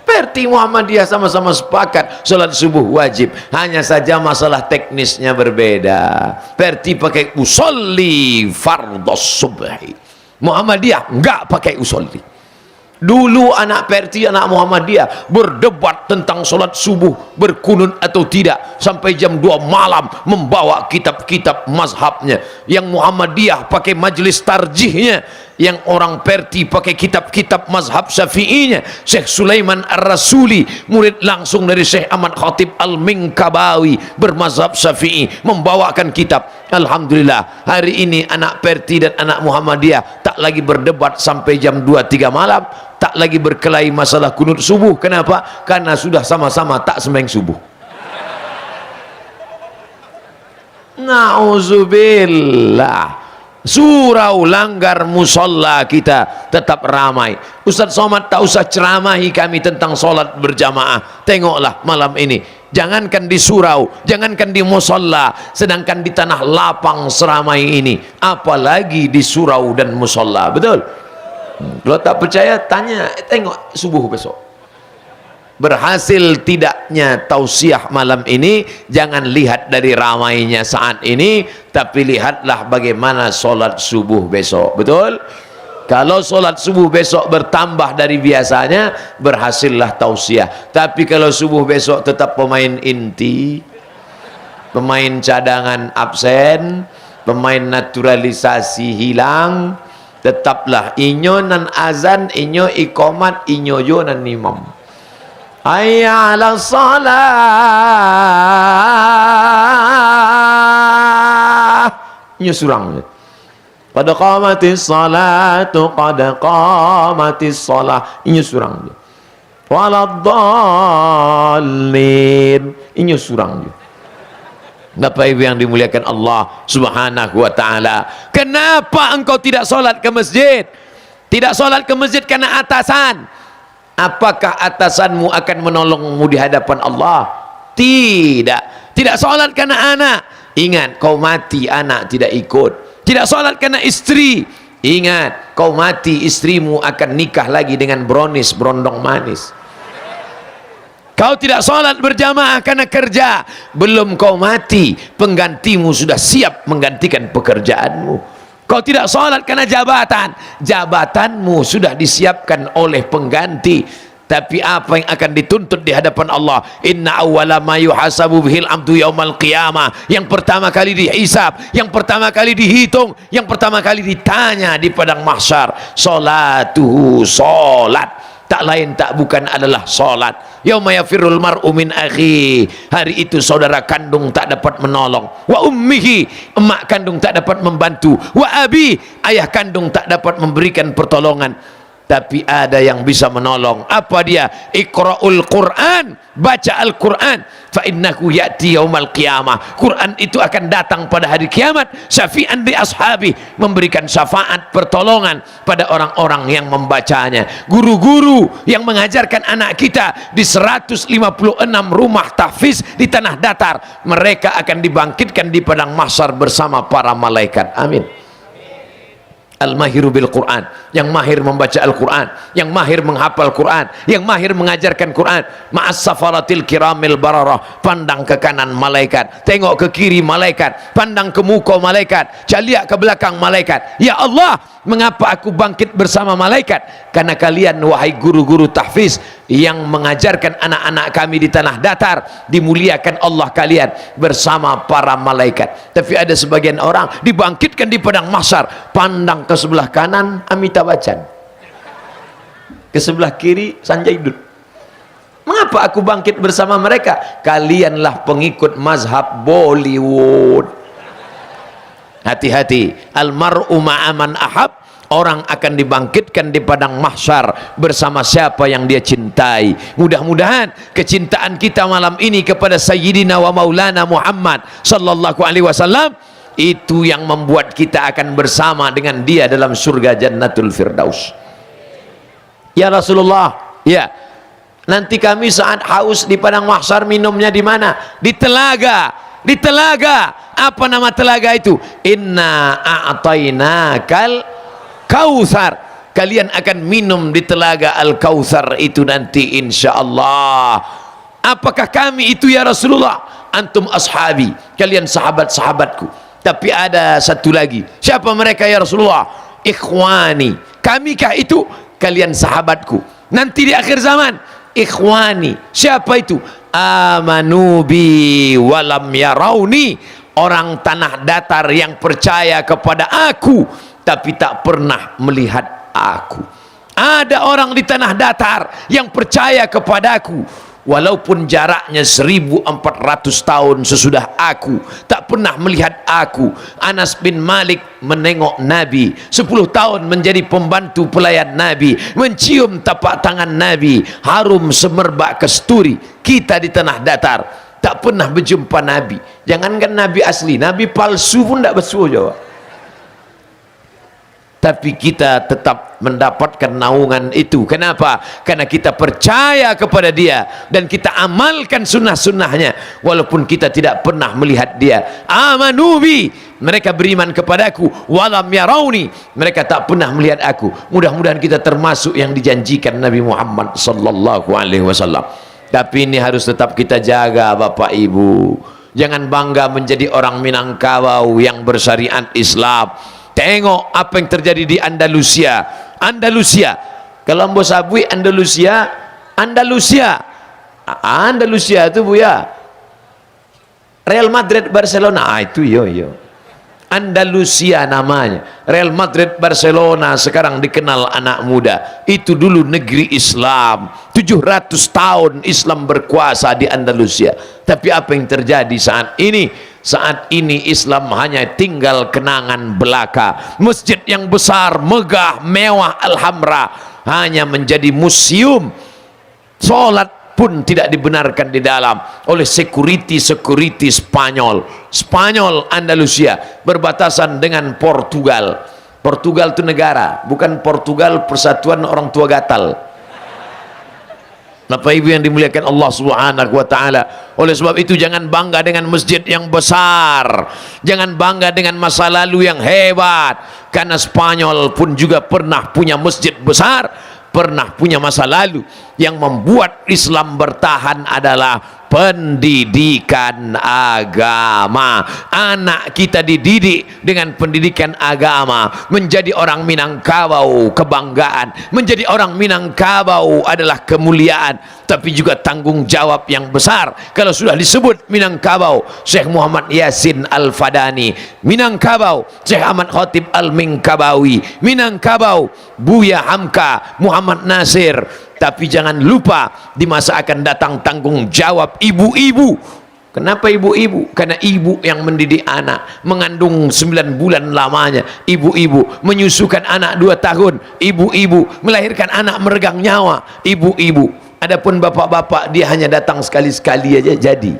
Perti Muhammadiyah sama-sama sepakat solat subuh wajib, hanya saja masalah teknisnya berbeda. Perti pakai usolli fardhos subhi, Muhammadiyah enggak pakai usolli. Dulu anak Perti, anak Muhammadiyah berdebat tentang solat subuh, berkunut atau tidak, sampai jam 2 malam membawa kitab-kitab mazhabnya. Yang Muhammadiyah pakai majlis tarjihnya, yang orang Perti pakai kitab-kitab mazhab syafi'inya. Syekh Sulaiman Ar-Rasuli, murid langsung dari Syekh Ahmad Khatib Al-Minkabawi, bermazhab syafi'i, membawakan kitab. Alhamdulillah, hari ini anak Perti dan anak Muhammadiyah tak lagi berdebat sampai jam 2-3 malam, tak lagi berkelahi masalah kunut subuh. Kenapa? Karena sudah sama-sama tak sembahyang subuh. Nauzubillah. Surau langgar musolla kita tetap ramai. Ustaz Somad tak usah ceramahi kami tentang solat berjamaah. Tengoklah malam ini, jangankan di surau, jangankan di musolla, sedangkan di tanah lapang seramai ini, apalagi di surau dan musolla. Betul? Kalau tak percaya tanya, tengok subuh besok. Berhasil tidaknya tausiah malam ini, jangan lihat dari ramainya saat ini, tapi lihatlah bagaimana solat subuh besok. Betul? Kalau solat subuh besok bertambah dari biasanya, berhasillah tausiah. Tapi kalau subuh besok tetap pemain inti, pemain cadangan absen, pemain naturalisasi hilang, tetaplah inyo nan azan, inyo ikomat, inyo yo nan imam. Hayya 'ala shalah, inyo surang. Qad qamatis salatu, qad qamatis salah, inyo surang. Waladdallin, inyo surang. Bapak Ibu yang dimuliakan Allah Subhanahu wa taala, kenapa engkau tidak solat ke masjid? Tidak solat ke masjid karena atasan. Apakah atasanmu akan menolongmu di hadapan Allah? Tidak. Tidak solat karena anak. Ingat, kau mati anak tidak ikut. Tidak solat karena istri. Ingat, kau mati istrimu akan nikah lagi dengan bronis, berondong manis. Kau tidak solat berjamaah karena kerja. Belum kau mati, penggantimu sudah siap menggantikan pekerjaanmu. Kau tidak sholat karena jabatan, jabatanmu sudah disiapkan oleh pengganti. Tapi apa yang akan dituntut di hadapan Allah? Inna awwala ma yuhasabu bihil abdu yaumal qiyamah. Yang pertama kali dihisab, yang pertama kali dihitung, yang pertama kali ditanya di padang mahsyar, salatuhu, salat. Tak lain tak bukan adalah salat. Yauma yafirrul mar'u min akhi, hari itu saudara kandung tak dapat menolong. Wa ummihi, emak kandung tak dapat membantu. Wa abi, ayah kandung tak dapat memberikan pertolongan. tapi ada yang bisa menolong. Apa dia? Iqra'ul Quran, baca Al-Quran, fa innahu ya'ti yaumal qiyamah. Quran itu akan datang pada hari kiamat, syafi'an li ashabi, memberikan syafaat pertolongan pada orang-orang yang membacanya. Guru-guru yang mengajarkan anak kita di 156 rumah tahfiz di tanah datar, mereka akan dibangkitkan di padang mahsyar bersama para malaikat. Amin. Al-mahiru bil Quran, yang mahir membaca Al-Quran, yang mahir menghafal Quran, yang mahir mengajarkan Quran. Ma'as safaratil kiramil bararah, pandang ke kanan malaikat, tengok ke kiri malaikat, pandang ke muka malaikat, lihat ke belakang malaikat. Ya Allah, mengapa aku bangkit bersama malaikat? Karena kalian wahai guru-guru tahfiz yang mengajarkan anak-anak kami di tanah datar, dimuliakan Allah kalian bersama para malaikat. Tapi ada sebagian orang dibangkitkan di padang mahsyar, pandang ke sebelah kanan Amitabh Bachchan, ke sebelah kiri Sanjay Dutt. Mengapa aku bangkit bersama mereka? Kalianlah pengikut mazhab Bollywood. Hati-hati, almar'u ma'aman ahab. Orang akan dibangkitkan di padang mahsyar bersama siapa yang dia cintai. Mudah-mudahan kecintaan kita malam ini kepada Sayyidina wa Maulana Muhammad sallallahu alaihi wasallam itu yang membuat kita akan bersama dengan dia dalam surga Jannatul Firdaus. Ya Rasulullah, ya, nanti kami saat haus di padang mahsyar minumnya di mana? Di telaga. Di telaga. Apa nama telaga itu? Inna a'tainakal Kautsar. Kalian akan minum di telaga Al-Kautsar itu nanti insyaallah. Apakah kami itu ya Rasulullah? Antum ashabi, kalian sahabat-sahabatku. Tapi ada satu lagi. Siapa mereka ya Rasulullah? Ikhwani. Kamikah itu? Kalian sahabatku. Nanti di akhir zaman, ikhwani. Siapa itu? Amanu bi walam yarauni. Orang tanah datar yang percaya kepada aku tapi tak pernah melihat aku. Ada orang di tanah datar yang percaya kepadaku walaupun jaraknya 1400 tahun sesudah aku, tak pernah melihat aku. Anas bin Malik menengok Nabi 10 tahun menjadi pembantu pelayan Nabi, mencium tapak tangan Nabi, harum semerbak kesturi. Kita di tanah datar tak pernah berjumpa Nabi. Jangankan Nabi asli, Nabi palsu pun tak bersuah jawab. Tapi kita tetap mendapatkan naungan itu. Kenapa? Karena kita percaya kepada dia dan kita amalkan sunnah-sunnahnya walaupun kita tidak pernah melihat dia. Amanubi, mereka beriman kepadaku, walam yarauni, mereka tak pernah melihat aku. Mudah-mudahan kita termasuk yang dijanjikan Nabi Muhammad sallallahu alaihi wasallam. Tapi ini harus tetap kita jaga Bapak Ibu. Jangan bangga menjadi orang Minangkabau yang bersyariat Islam. Tengok apa yang terjadi di Andalusia. Andalusia, kalau Ambo Sabui Andalusia, Andalusia itu Bu ya, Real Madrid Barcelona, itu yo. Andalusia namanya. Real Madrid Barcelona sekarang dikenal anak muda. Itu dulu negeri Islam. 700 tahun Islam berkuasa di Andalusia. Tapi apa yang terjadi saat ini? Saat ini Islam hanya tinggal kenangan belaka. Masjid yang besar, megah, mewah, alhamra hanya menjadi museum. Solat pun tidak dibenarkan di dalam oleh security Spanyol Andalusia berbatasan dengan Portugal. Portugal itu negara, bukan Portugal persatuan orang tua gatal. Bapak Ibu yang dimuliakan Allah Subhanahu wa taala. Oleh sebab itu jangan bangga dengan masjid yang besar, jangan bangga dengan masa lalu yang hebat, karena Spanyol pun juga pernah punya masjid besar, pernah punya masa lalu. Yang membuat Islam bertahan adalah pendidikan agama. Anak kita dididik dengan pendidikan agama, menjadi orang Minangkabau kebanggaan, menjadi orang Minangkabau adalah kemuliaan, tapi juga tanggung jawab yang besar. Kalau sudah disebut Minangkabau, Syekh Muhammad Yasin Al-Fadani, Minangkabau Syekh Ahmad Khatib Al-Minkabawi, Minangkabau Buya Hamka Muhammad Nasir. Tapi jangan lupa di masa akan datang tanggung jawab ibu-ibu Kenapa ibu-ibu? Karena ibu yang mendidik anak, mengandung 9 bulan lamanya, ibu-ibu menyusukan anak 2 tahun, ibu-ibu melahirkan anak meregang nyawa, ibu-ibu. Adapun bapak-bapak, dia hanya datang sekali-sekali aja jadi.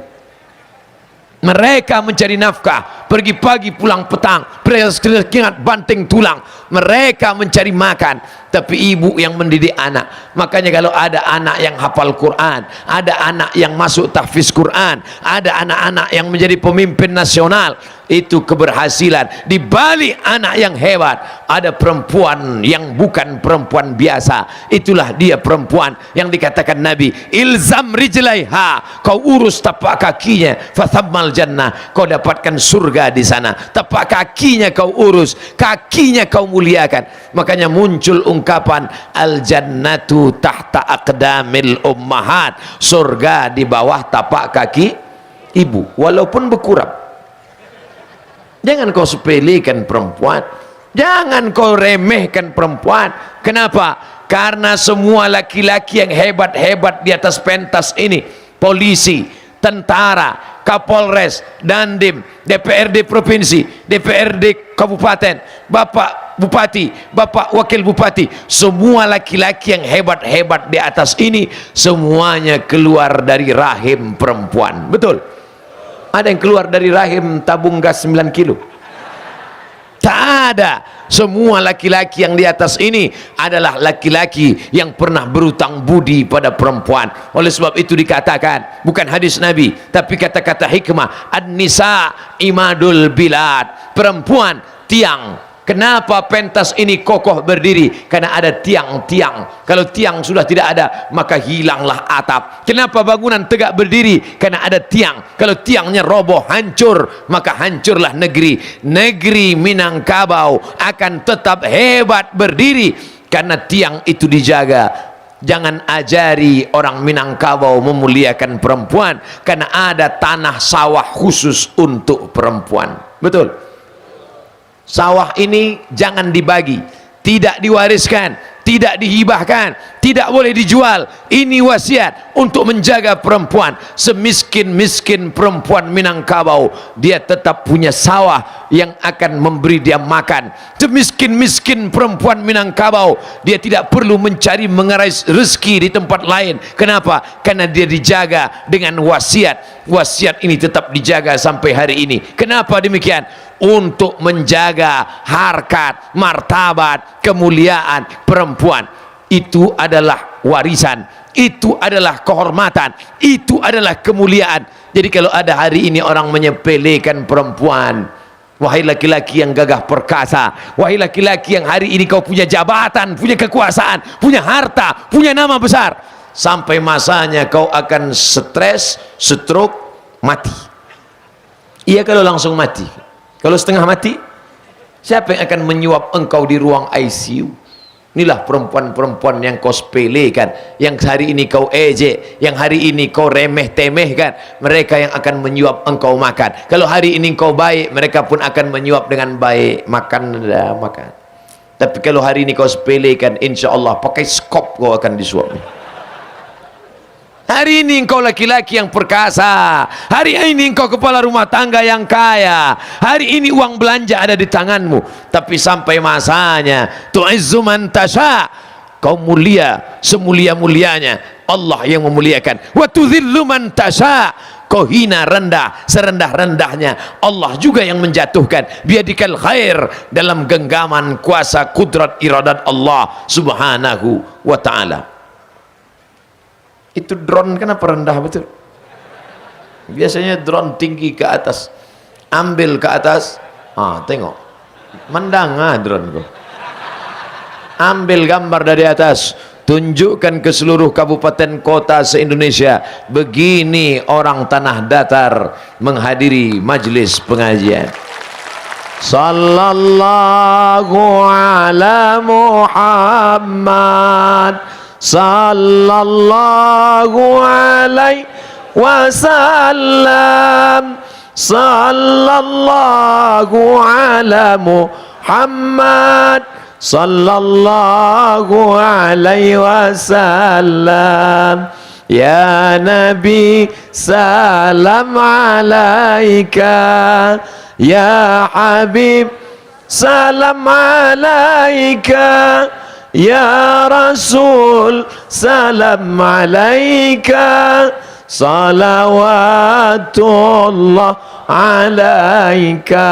Mereka mencari nafkah, pergi pagi pulang petang, keringat banting tulang. Mereka mencari makan, tapi ibu yang mendidik anak. Makanya kalau ada anak yang hafal Quran, ada anak yang masuk tahfiz Quran, ada anak-anak yang menjadi pemimpin nasional, itu keberhasilan. Di balik anak yang hebat ada perempuan yang bukan perempuan biasa. Itulah dia perempuan yang dikatakan Nabi, ilzam rijlaiha, kau urus tapak kakinya, fathammal jannah, kau dapatkan surga di sana. Tapak kakinya kau urus, kakinya kau muliakan. Makanya muncul ungkapan al jannatu tahta aqdamil ummahat, surga di bawah tapak kaki ibu, walaupun berkurang. Jangan kau sepelekan perempuan, jangan kau remehkan perempuan. Kenapa? Karena semua laki-laki yang hebat-hebat di atas pentas ini, polisi, tentara, kapolres, dandim, DPRD provinsi, DPRD kabupaten, bapak bupati, bapak wakil bupati, semua laki-laki yang hebat-hebat di atas ini semuanya keluar dari rahim perempuan. Betul? Ada yang keluar dari rahim tabung gas 9 kilo? Tak ada. Semua laki-laki yang di atas ini adalah laki-laki yang pernah berutang budi pada perempuan. Oleh sebab itu dikatakan, bukan hadis Nabi, tapi kata-kata hikmah, an-nisa imadul bilad, perempuan tiang. Kenapa pentas ini kokoh berdiri? Karena ada tiang-tiang. Kalau tiang sudah tidak ada, maka hilanglah atap. Kenapa bangunan tegak berdiri? Karena ada tiang. Kalau tiangnya roboh, hancur, maka hancurlah negeri. Negeri Minangkabau akan tetap hebat berdiri karena tiang itu dijaga. Jangan ajari orang Minangkabau memuliakan perempuan, karena ada tanah sawah khusus untuk perempuan. Betul? Sawah ini jangan dibagi, tidak diwariskan, tidak dihibahkan, tidak boleh dijual. Ini wasiat untuk menjaga perempuan. Semiskin-miskin perempuan Minangkabau, dia tetap punya sawah yang akan memberi dia makan. Semiskin-miskin perempuan Minangkabau, dia tidak perlu mencari mengerai rezeki di tempat lain. Kenapa? Karena dia dijaga dengan wasiat. Wasiat ini tetap dijaga sampai hari ini. Kenapa demikian? Untuk menjaga harkat, martabat, kemuliaan perempuan. Itu adalah warisan, itu adalah kehormatan, itu adalah kemuliaan. Jadi kalau ada hari ini orang menyepelekan perempuan, wahai laki-laki yang gagah perkasa, wahai laki-laki yang hari ini kau punya jabatan, punya kekuasaan, punya harta, punya nama besar, sampai masanya kau akan stres, stroke, mati. Iya kalau langsung mati. Kalau setengah mati, siapa yang akan menyuap engkau di ruang ICU? Inilah perempuan-perempuan yang kau sepelekan, yang hari ini kau ejek, yang hari ini kau remeh-temehkan. Mereka yang akan menyuap engkau makan. Kalau hari ini kau baik, mereka pun akan menyuap dengan baik. Makan, makan. Tapi kalau hari ini kau sepelekan, insya Allah pakai skop kau akan disuap. Hari ini engkau laki-laki yang perkasa, hari ini engkau kepala rumah tangga yang kaya, hari ini uang belanja ada di tanganmu. Tapi sampai masanya, tu'izzu man tasha, kau mulia semulia-mulianya, Allah yang memuliakan. Wa tudhillu man tasha, kau hina rendah serendah-rendahnya, Allah juga yang menjatuhkan. Biadikal khair, dalam genggaman kuasa kudrat iradat Allah subhanahu wa ta'ala. Itu drone kenapa rendah betul? Biasanya drone tinggi ke atas, ambil ke atas, tengok, mendang drone kau. Ambil gambar dari atas, tunjukkan ke seluruh kabupaten kota se-Indonesia, begini orang tanah datar menghadiri majlis pengajian. Sallallahu ala Muhammad sallallahu alaihi wasallam, sallallahu ala Muhammad sallallahu alaihi wasallam. Ya Nabi salam alaika, ya Habib salam alaika, ya Rasul salam alaika, salawatullah alaika.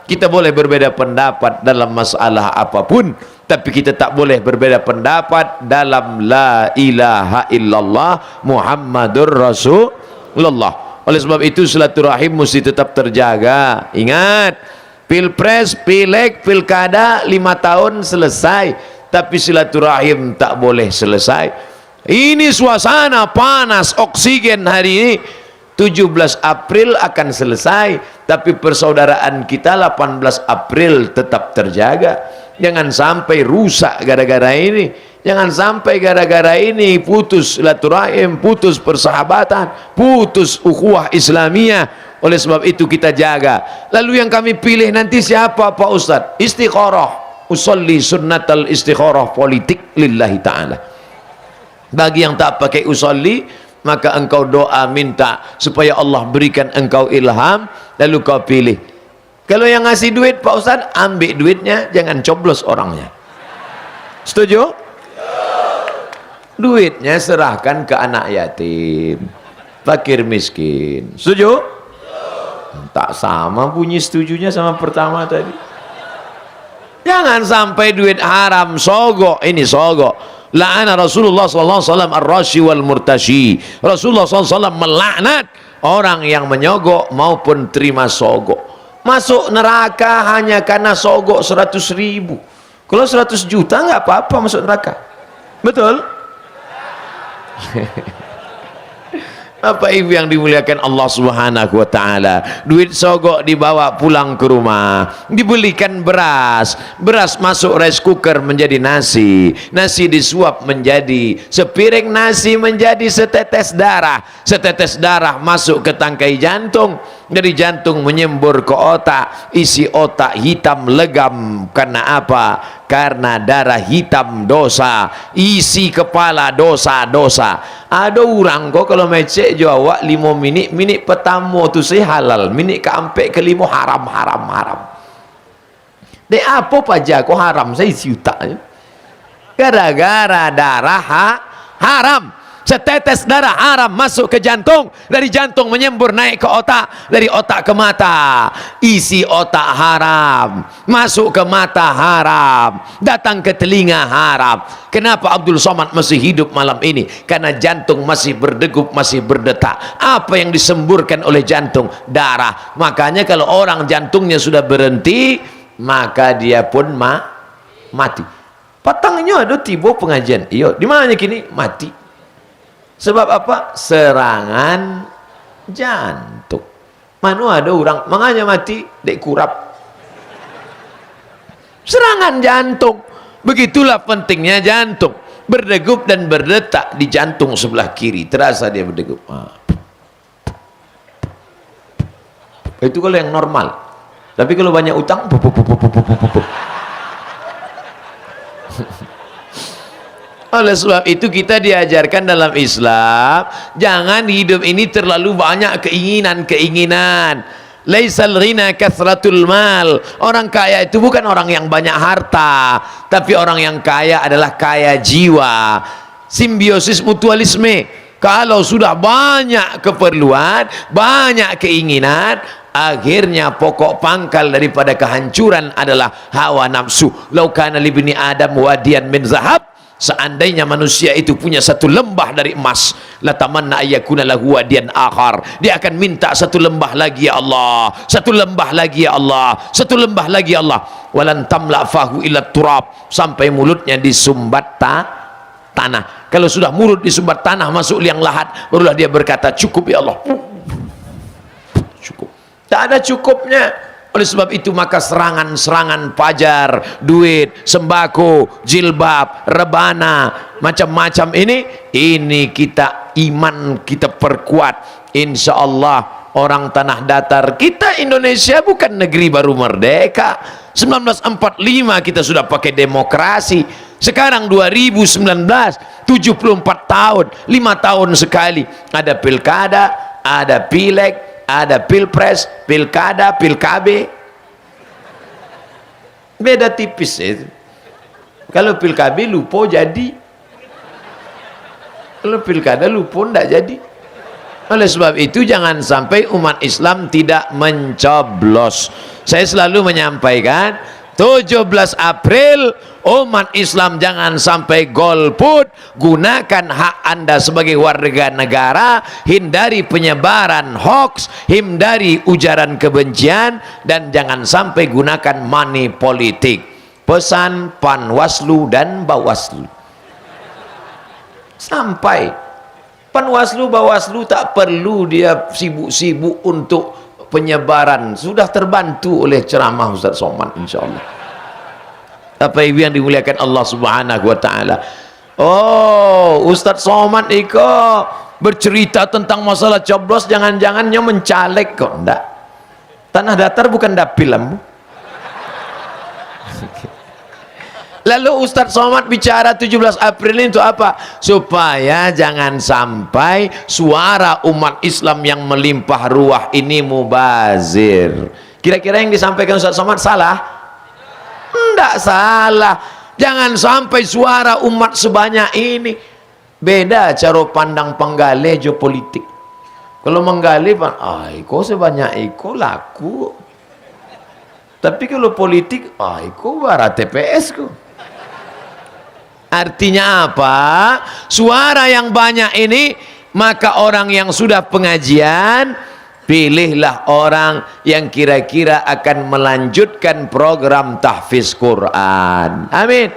Kita boleh berbeda pendapat dalam masalah apapun, tapi kita tak boleh berbeda pendapat dalam la ilaha illallah Muhammadur Rasulullah. Oleh sebab itu silaturahim mesti tetap terjaga. Ingat, pilpres, pileg, pilkada 5 tahun selesai, tapi silaturahim tak boleh selesai. Ini suasana panas oksigen hari ini. 17 April akan selesai, tapi persaudaraan kita 18 April tetap terjaga. Jangan sampai rusak gara-gara ini. Jangan sampai gara-gara ini putus silaturahim, putus persahabatan, putus ukhuwah Islamiyah. Oleh sebab itu kita jaga. Lalu yang kami pilih nanti siapa Pak Ustadz? Istikharah. Usolli sunnatal istikharah politik lillahi ta'ala. Bagi yang tak pakai usolli, maka engkau doa minta supaya Allah berikan engkau ilham, lalu kau pilih. Kalau yang ngasih duit Pak Ustadz, ambil duitnya, jangan coblos orangnya. Setuju? Duitnya serahkan ke anak yatim, fakir miskin. Setuju? Tak sama bunyi setujunya sama pertama tadi. Jangan sampai duit haram, sogok. Ini sogok. La'ana Rasulullah SAW ar-rashi wal murtashi. Rasulullah SAW melaknat orang yang menyogok maupun terima sogok. Masuk neraka hanya karena sogok 100.000. Kalau 100 juta nggak apa-apa masuk neraka. Betul? Apa ibu yang dimuliakan Allah Subhanahu wa ta'ala, duit sogok dibawa pulang ke rumah, dibelikan beras, beras masuk rice cooker menjadi nasi, nasi disuap menjadi sepiring nasi menjadi setetes darah masuk ke tangkai jantung, dari jantung menyembur ke otak, isi otak hitam legam. Karena apa? Karena darah hitam dosa, isi kepala dosa-dosa. Ada orang kok kalau mecek Jawa 5 minit pertama tu saya halal, minit keempat kelima haram. Dek apa paja kok haram saya isi utaknya? Gara-gara darah haram. Setetes darah haram masuk ke jantung, dari jantung menyembur naik ke otak, dari otak ke mata, isi otak haram, masuk ke mata haram, datang ke telinga haram. Kenapa Abdul Somad masih hidup malam ini? Karena jantung masih berdegup, masih berdetak. Apa yang disemburkan oleh jantung? Darah. Makanya kalau orang jantungnya sudah berhenti, maka dia pun mati. Patangnya ada tiba pengajian. Iyo, di mana kini? Mati. Sebab apa? Serangan jantung. Mana ada orang makanya mati dek kurap. Serangan jantung. Begitulah pentingnya jantung. Berdegup dan berdetak di jantung sebelah kiri. Terasa dia berdegup. Itu kalau yang normal. Tapi kalau banyak utang, oleh sebab itu kita diajarkan dalam Islam, jangan hidup ini terlalu banyak keinginan. Laisal ghina kathratul mal. Orang kaya itu bukan orang yang banyak harta, tapi orang yang kaya adalah kaya jiwa. Simbiosis mutualisme. Kalau sudah banyak keperluan, banyak keinginan, akhirnya pokok pangkal daripada kehancuran adalah hawa nafsu. Lau kana libni Adam wadiyan min zahab, seandainya manusia itu punya satu lembah dari emas, la tamanna ayyakuna lahu wadiyan akhar, dia akan minta satu lembah lagi ya Allah, satu lembah lagi ya Allah, satu lembah lagi ya Allah. Walan tamla fahu illa turab, sampai mulutnya disumbat tanah. Kalau sudah mulut disumbat tanah, masuk liang lahat, barulah dia berkata cukup ya Allah. Cukup. Tak ada cukupnya. Oleh sebab itu maka serangan-serangan pajar, duit, sembako, jilbab, rebana, macam-macam ini kita iman kita perkuat. Insya Allah orang tanah datar kita, Indonesia bukan negeri baru merdeka. 1945 kita sudah pakai demokrasi. Sekarang 2019, 74 tahun, 5 tahun sekali ada pilkada, ada pileg, ada pilpres, pilkada, pilkabe. Beda tipis itu. Kalau pilkabe lupa jadi, kalau pilkada lupa tidak jadi. Oleh sebab itu jangan sampai umat Islam tidak mencoblos. Saya selalu menyampaikan 17 April umat Islam jangan sampai golput. Gunakan hak Anda sebagai warga negara, hindari penyebaran hoax, hindari ujaran kebencian, dan jangan sampai gunakan money politik. Pesan Panwaslu dan Bawaslu sampai. Panwaslu Bawaslu tak perlu dia sibuk-sibuk untuk penyebaran, sudah terbantu oleh ceramah Ustaz Somad insyaallah. Apa yang dimuliakan Allah Subhanahu wa taala. Oh, Ustaz Somad iko bercerita tentang masalah coblos, jangan-jangannya mencalek kok. Enggak. Tanah datar bukan dapil ambu. Lalu Ustaz Somad bicara 17 April ini untuk apa? Supaya jangan sampai suara umat Islam yang melimpah ruah ini mubazir. Kira-kira yang disampaikan Ustaz Somad salah? Tidak salah. Jangan sampai suara umat sebanyak ini. Beda cara pandang penggale geopolitik. Kalau menggali, kok sebanyak itu laku. Tapi kalau politik, kok barat TPS kok. Artinya apa? Suara yang banyak ini, maka orang yang sudah pengajian, pilihlah orang yang kira-kira akan melanjutkan program tahfiz Quran. Amin.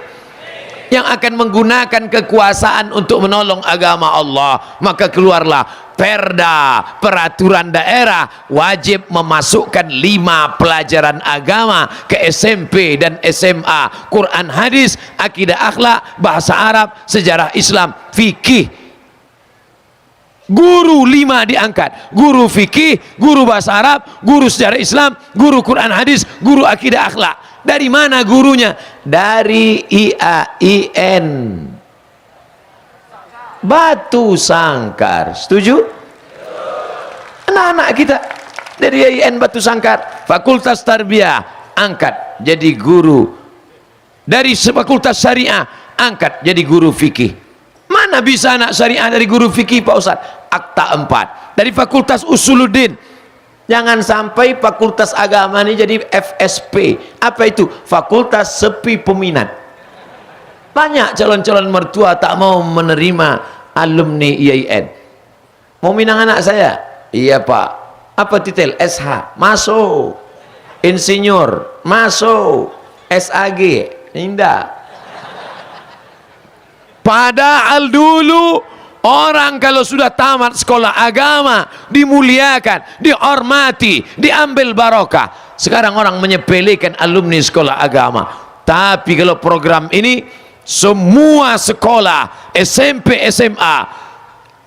Yang akan menggunakan kekuasaan untuk menolong agama Allah. Maka keluarlah perda, peraturan daerah wajib memasukkan 5 pelajaran agama ke SMP dan SMA, Quran, hadis, akidah, akhlak, bahasa Arab, sejarah Islam, fikih. Guru 5 diangkat, guru fikih, guru bahasa Arab, guru sejarah Islam, guru Quran, hadis, guru akidah, akhlak. Dari mana gurunya? Dari IAIN Batu Sangkar. Setuju? Anak-anak kita dari IAIN Batu Sangkar, Fakultas Tarbiyah angkat jadi guru. Dari Fakultas Syariah angkat jadi guru fikih. Mana bisa anak syariah dari guru fikih Pak Ustaz? Akta 4. Dari Fakultas Usuluddin. Jangan sampai fakultas agama ini jadi FSP. Apa itu? Fakultas sepi peminat. Banyak calon-calon mertua tak mau menerima alumni IAIN. Mau minang anak saya? Iya Pak. Apa titel? SH. Masuk. Insinyur. Masuk. SAG. Indah. Padahal dulu orang kalau sudah tamat sekolah agama dimuliakan, dihormati, diambil barokah. Sekarang orang menyepelekan alumni sekolah agama. Tapi kalau program ini semua sekolah SMP SMA 5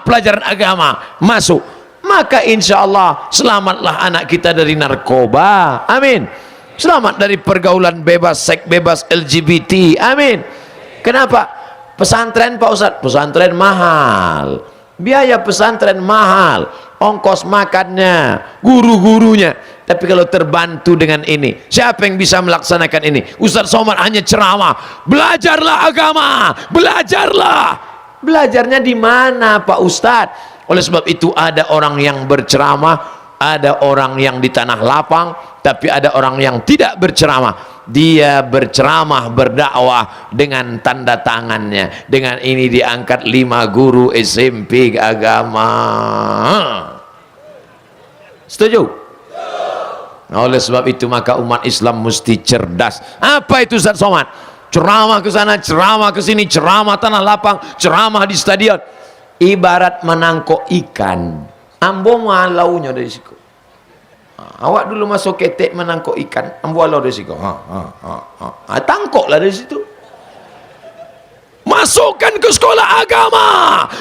pelajaran agama masuk, maka insya Allah selamatlah anak kita dari narkoba. Amin. Selamat dari pergaulan bebas, seks bebas, LGBT. Amin. Kenapa? Pesantren Pak Ustadz, pesantren mahal, biaya pesantren mahal, ongkos makannya, guru-gurunya. Tapi kalau terbantu dengan ini, siapa yang bisa melaksanakan ini? Ustadz Somad hanya ceramah, belajarlah agama, belajarlah. Belajarnya di mana Pak Ustadz? Oleh sebab itu ada orang yang berceramah, ada orang yang di tanah lapang, tapi ada orang yang tidak berceramah. Dia berceramah, berdakwah dengan tanda tangannya. Dengan ini diangkat 5 guru SMP agama. Setuju? Oleh sebab itu maka umat Islam mesti cerdas. Apa itu Ustaz Somad? Ceramah ke sana, ceramah ke sini, ceramah tanah lapang, ceramah di stadion. Ibarat menangkok ikan. Ambo malaunya dari situ. Awak dulu masuk ketek menangkap ikan, ambil dari situ. Tangkoklah dari situ. Masukkan ke sekolah agama,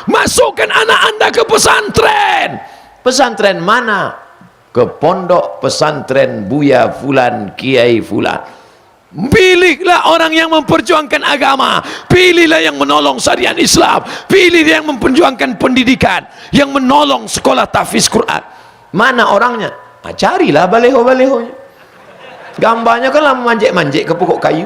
masukkan anak anda ke pesantren. Pesantren mana? Ke pondok pesantren Buya Fulan, Kiai Fulan. Pilihlah orang yang memperjuangkan agama, pilihlah yang menolong syariat Islam, pilihlah yang memperjuangkan pendidikan, yang menolong sekolah tahfiz Quran. Mana orangnya? Nah, carilah baleho-balehonya. Gambarnya kan lah manjek-manjek ke pokok kayu.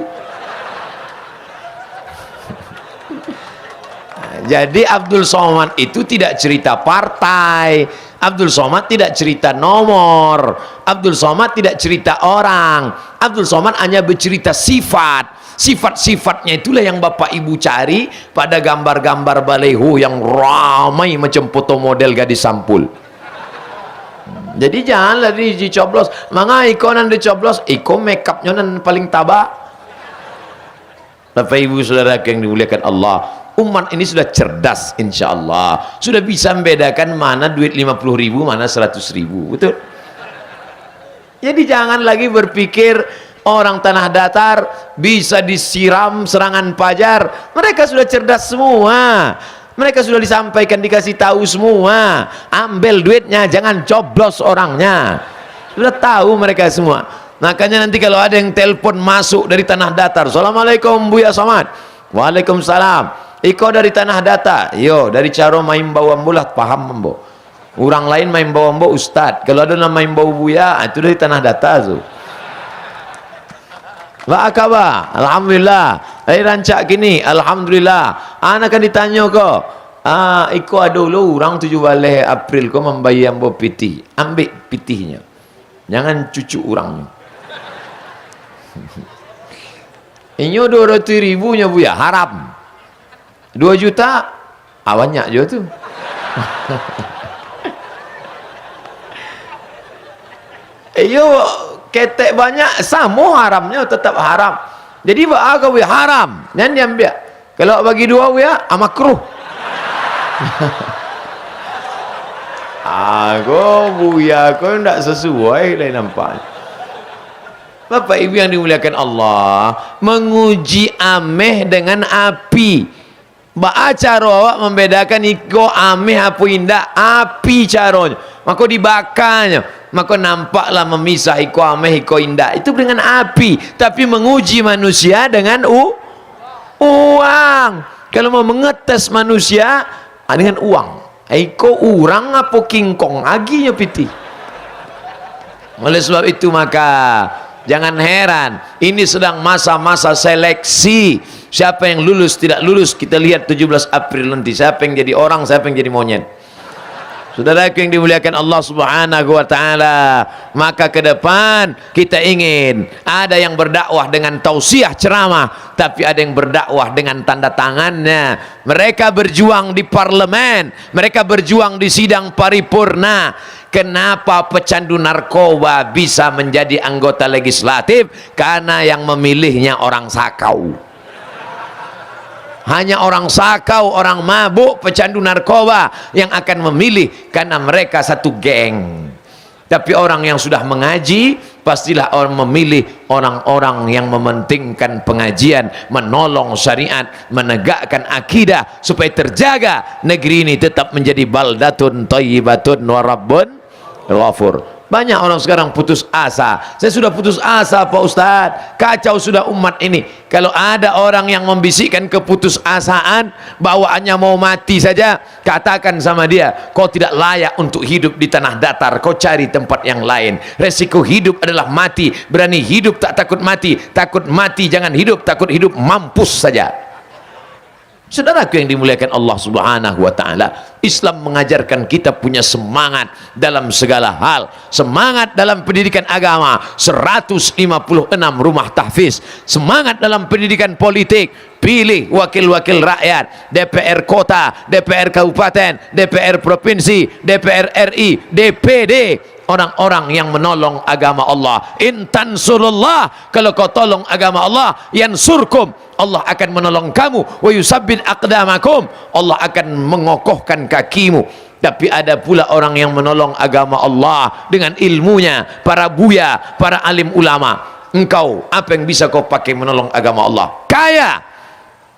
Jadi Abdul Somad itu tidak cerita partai, Abdul Somad tidak cerita nomor, Abdul Somad tidak cerita orang, Abdul Somad hanya bercerita sifat. Sifat-sifatnya itulah yang Bapak Ibu cari pada gambar-gambar baleho yang ramai macam foto model gadis sampul. Jadi janganlah dicoblos, manga iko nan dicoblos, iko makeupnya nan paling tabak. Bapak Ibu Saudara yang dimuliakan Allah, umat ini sudah cerdas insya Allah, sudah bisa membedakan mana duit 50.000 mana 100.000, betul? Jadi jangan lagi berpikir orang tanah datar bisa disiram serangan fajar. Mereka sudah cerdas semua, mereka sudah disampaikan, dikasih tahu semua. Ambil duitnya, jangan coblos orangnya, sudah tahu mereka semua. Makanya nanti kalau ada yang telepon masuk dari tanah datar, Assalamualaikum Buya Somad, Waalaikumsalam, iko dari tanah datar, yo dari caro main bawa bulat, paham membo. Orang lain main bawa membo ustad, kalau ada nama main bawa Buya itu dari tanah datar tuh. Wa akaba, alhamdulillah. Dari rancak gini, alhamdulillah. Anak kan ditanya kok, iko ada dulu orang 17 April kau membayar membo pitih, ambil pitihnya, jangan cucu orangnya. Inyo 200.000 nya Buya haram, 2 juta banyak juga tuh. Iyo ketek banyak sama haramnya tetap haram. Jadi apa Buya haram dan diambil. Kalau bagi 2 Buya makruh. Aku Buya kau tidak sesuai lain nampak. Bapak Ibu yang dimuliakan Allah, menguji ameh dengan api. Ba cara awak membedakan iko ameh apa indah, api caranya. Maka dibakarnya, maka nampaklah memisah iko ameh iko indah. Itu dengan api, tapi menguji manusia dengan uang. Kalau mau mengetes manusia dengan uang. Iko orang apa kingkong aginya piti. Oleh sebab itu maka jangan heran, ini sedang masa-masa seleksi. Siapa yang lulus, tidak lulus, kita lihat 17 April nanti. Siapa yang jadi orang, siapa yang jadi monyet. Saudara yang dimuliakan Allah Subhanahu wa Ta'ala, maka ke depan kita ingin ada yang berdakwah dengan tausiah ceramah, tapi ada yang berdakwah dengan tanda tangannya. Mereka berjuang di parlemen, mereka berjuang di sidang paripurna. Kenapa pecandu narkoba bisa menjadi anggota legislatif? Karena yang memilihnya orang sakau. Hanya orang sakau, orang mabuk, pecandu narkoba yang akan memilih, karena mereka satu geng. Tapi orang yang sudah mengaji, pastilah orang memilih orang-orang yang mementingkan pengajian, menolong syariat, menegakkan akidah, supaya terjaga negeri ini tetap menjadi baldatun thayyibatun wa rabbun ghafur. Banyak orang sekarang putus asa. Saya sudah putus asa Pak Ustadz, kacau sudah umat ini. Kalau ada orang yang membisikkan keputusasaan, bawaannya mau mati saja, katakan sama dia, kau tidak layak untuk hidup di tanah datar, kau cari tempat yang lain. Resiko hidup adalah mati. Berani hidup tak takut mati, takut mati jangan hidup, takut hidup mampus saja. Saudaraku yang dimuliakan Allah Subhanahu wa Ta'ala, Islam mengajarkan kita punya semangat dalam segala hal. Semangat dalam pendidikan agama, 156 rumah tahfiz. Semangat dalam pendidikan politik, pilih wakil-wakil rakyat, DPR kota, DPR kabupaten, DPR provinsi, DPR RI, DPD. Orang-orang yang menolong agama Allah. In tansurullah, kalau kau tolong agama Allah, yansurkum, Allah akan menolong kamu. Wa yusabbit aqdamakum, Allah akan mengokohkan kakimu. Tapi ada pula orang yang menolong agama Allah dengan ilmunya, para buya, para alim ulama. Engkau, apa yang bisa kau pakai menolong agama Allah? Kaya,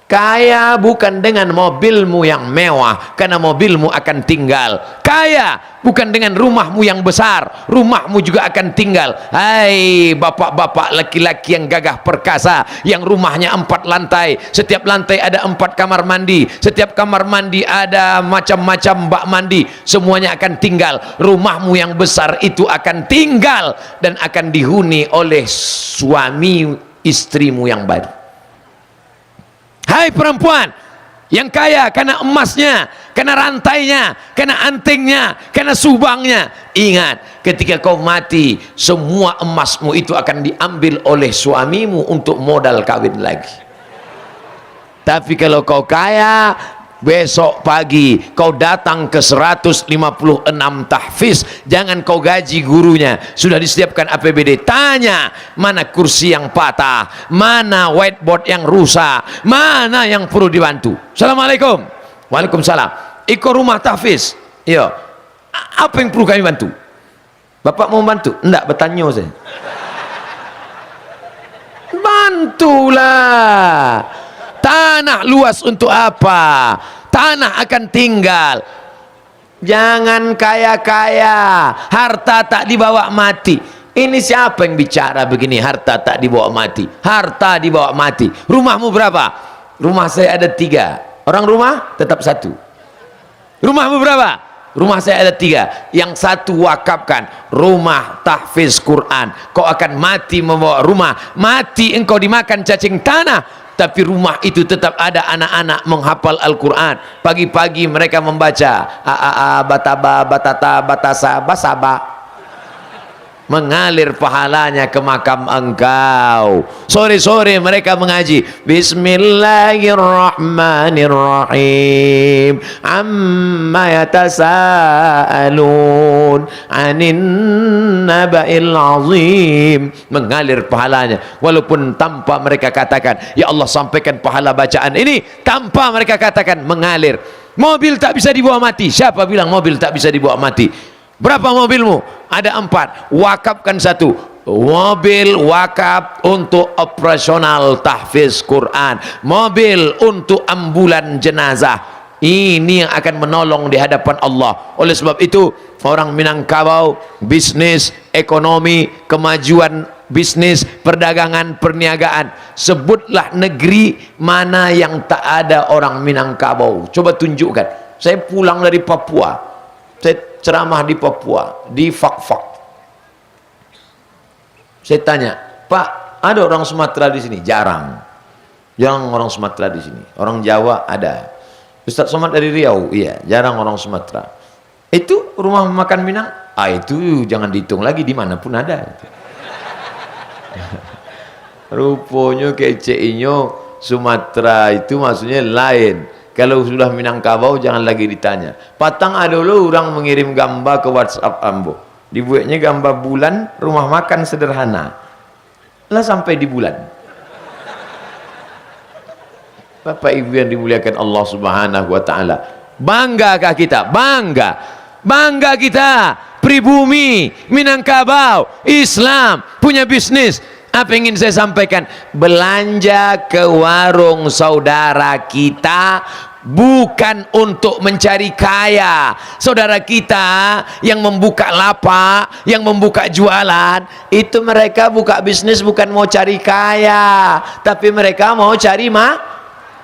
Kaya bukan dengan mobilmu yang mewah, karena mobilmu akan tinggal. Kaya bukan dengan rumahmu yang besar, rumahmu juga akan tinggal. Hai bapak-bapak laki-laki yang gagah perkasa, yang rumahnya 4 lantai, setiap lantai ada 4 kamar mandi, setiap kamar mandi ada macam-macam bak mandi, semuanya akan tinggal. Rumahmu yang besar itu akan tinggal dan akan dihuni oleh suami istrimu yang baru. Hai perempuan yang kaya, karena emasnya, karena rantainya, karena antingnya, karena subangnya, ingat, ketika kau mati, semua emasmu itu akan diambil oleh suamimu untuk modal kawin lagi. Tapi kalau kau kaya, besok pagi kau datang ke 156 tahfiz, jangan kau gaji gurunya, sudah disediakan APBD, tanya mana kursi yang patah, mana whiteboard yang rusak, mana yang perlu dibantu. Assalamualaikum. Waalaikumsalam. Ikut rumah tahfiz, iya, apa yang perlu kami bantu? Bapak mau bantu? Enggak, bertanya saya. Bantulah. Tanah luas untuk apa? Tanah akan tinggal. Jangan kaya-kaya, harta tak dibawa mati. Ini siapa yang bicara begini, harta tak dibawa mati? Harta dibawa mati. Rumahmu berapa? Rumah saya ada 3. Orang rumah tetap 1. Rumahmu berapa? Rumah saya ada 3. Yang 1 wakafkan, rumah tahfiz Quran. Kau akan mati membawa rumah, mati engkau dimakan cacing tanah, tapi rumah itu tetap ada anak-anak menghafal Al-Quran. Pagi-pagi mereka membaca bataba, batata, batasa, basaba, mengalir pahalanya ke makam engkau. Sore-sore mereka mengaji Bismillahirrahmanirrahim, amma yatasaalun anin naba'il azim, mengalir pahalanya. Walaupun tanpa mereka katakan, ya Allah sampaikan pahala bacaan ini, tanpa mereka katakan, mengalir. Mobil tak bisa dibawa mati. Siapa bilang mobil tak bisa dibawa mati? Berapa mobilmu? Ada 4. Wakafkan 1. Mobil wakaf untuk operasional tahfiz Quran, mobil untuk ambulan jenazah. Ini yang akan menolong di hadapan Allah. Oleh sebab itu, orang Minangkabau, bisnis, ekonomi, kemajuan bisnis, perdagangan, perniagaan, sebutlah negeri mana yang tak ada orang Minangkabau. Coba tunjukkan. Saya pulang dari Papua, saya ceramah di Papua, di Fak-Fak. Saya tanya, Pak, ada orang Sumatera di sini? Jarang. Jarang orang Sumatera di sini. Orang Jawa ada. Ustaz Somad dari Riau? Iya, jarang orang Sumatera. Itu rumah makan Minang? Ah, itu jangan dihitung lagi, dimanapun ada. Rupanya keceinyo Sumatera itu maksudnya lain. Kalau sudah Minangkabau jangan lagi ditanya. Patang ada dulu orang mengirim gambar ke WhatsApp ambo. Dibuatnya gambar bulan, rumah makan sederhana. Lah sampai di bulan. Bapak Ibu yang dimuliakan Allah Subhanahu wa taala. Banggakah kita? Bangga. Bangga kita. Pribumi Minangkabau, Islam, punya bisnis. Apa yang ingin saya sampaikan? Belanja ke warung saudara kita bukan untuk mencari kaya. Saudara kita yang membuka lapak, yang membuka jualan, itu mereka buka bisnis bukan mau cari kaya, tapi mereka mau cari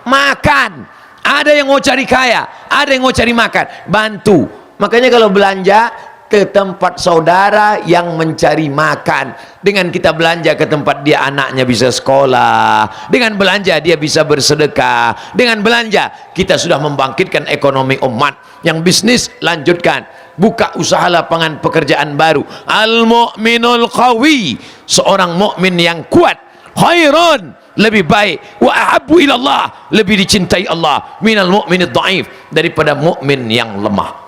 makan. Ada yang mau cari kaya, ada yang mau cari makan. Bantu. Makanya kalau belanja ke tempat saudara yang mencari makan, dengan kita belanja ke tempat dia, anaknya bisa sekolah, dengan belanja dia bisa bersedekah, dengan belanja kita sudah membangkitkan ekonomi umat. Yang bisnis lanjutkan, buka usaha lapangan pekerjaan baru. Al-mu'minul qawi, seorang mukmin yang kuat, khairun, lebih baik, wa ahabbu ilallah, lebih dicintai Allah, minal mu'minid dhaif, daripada mukmin yang lemah.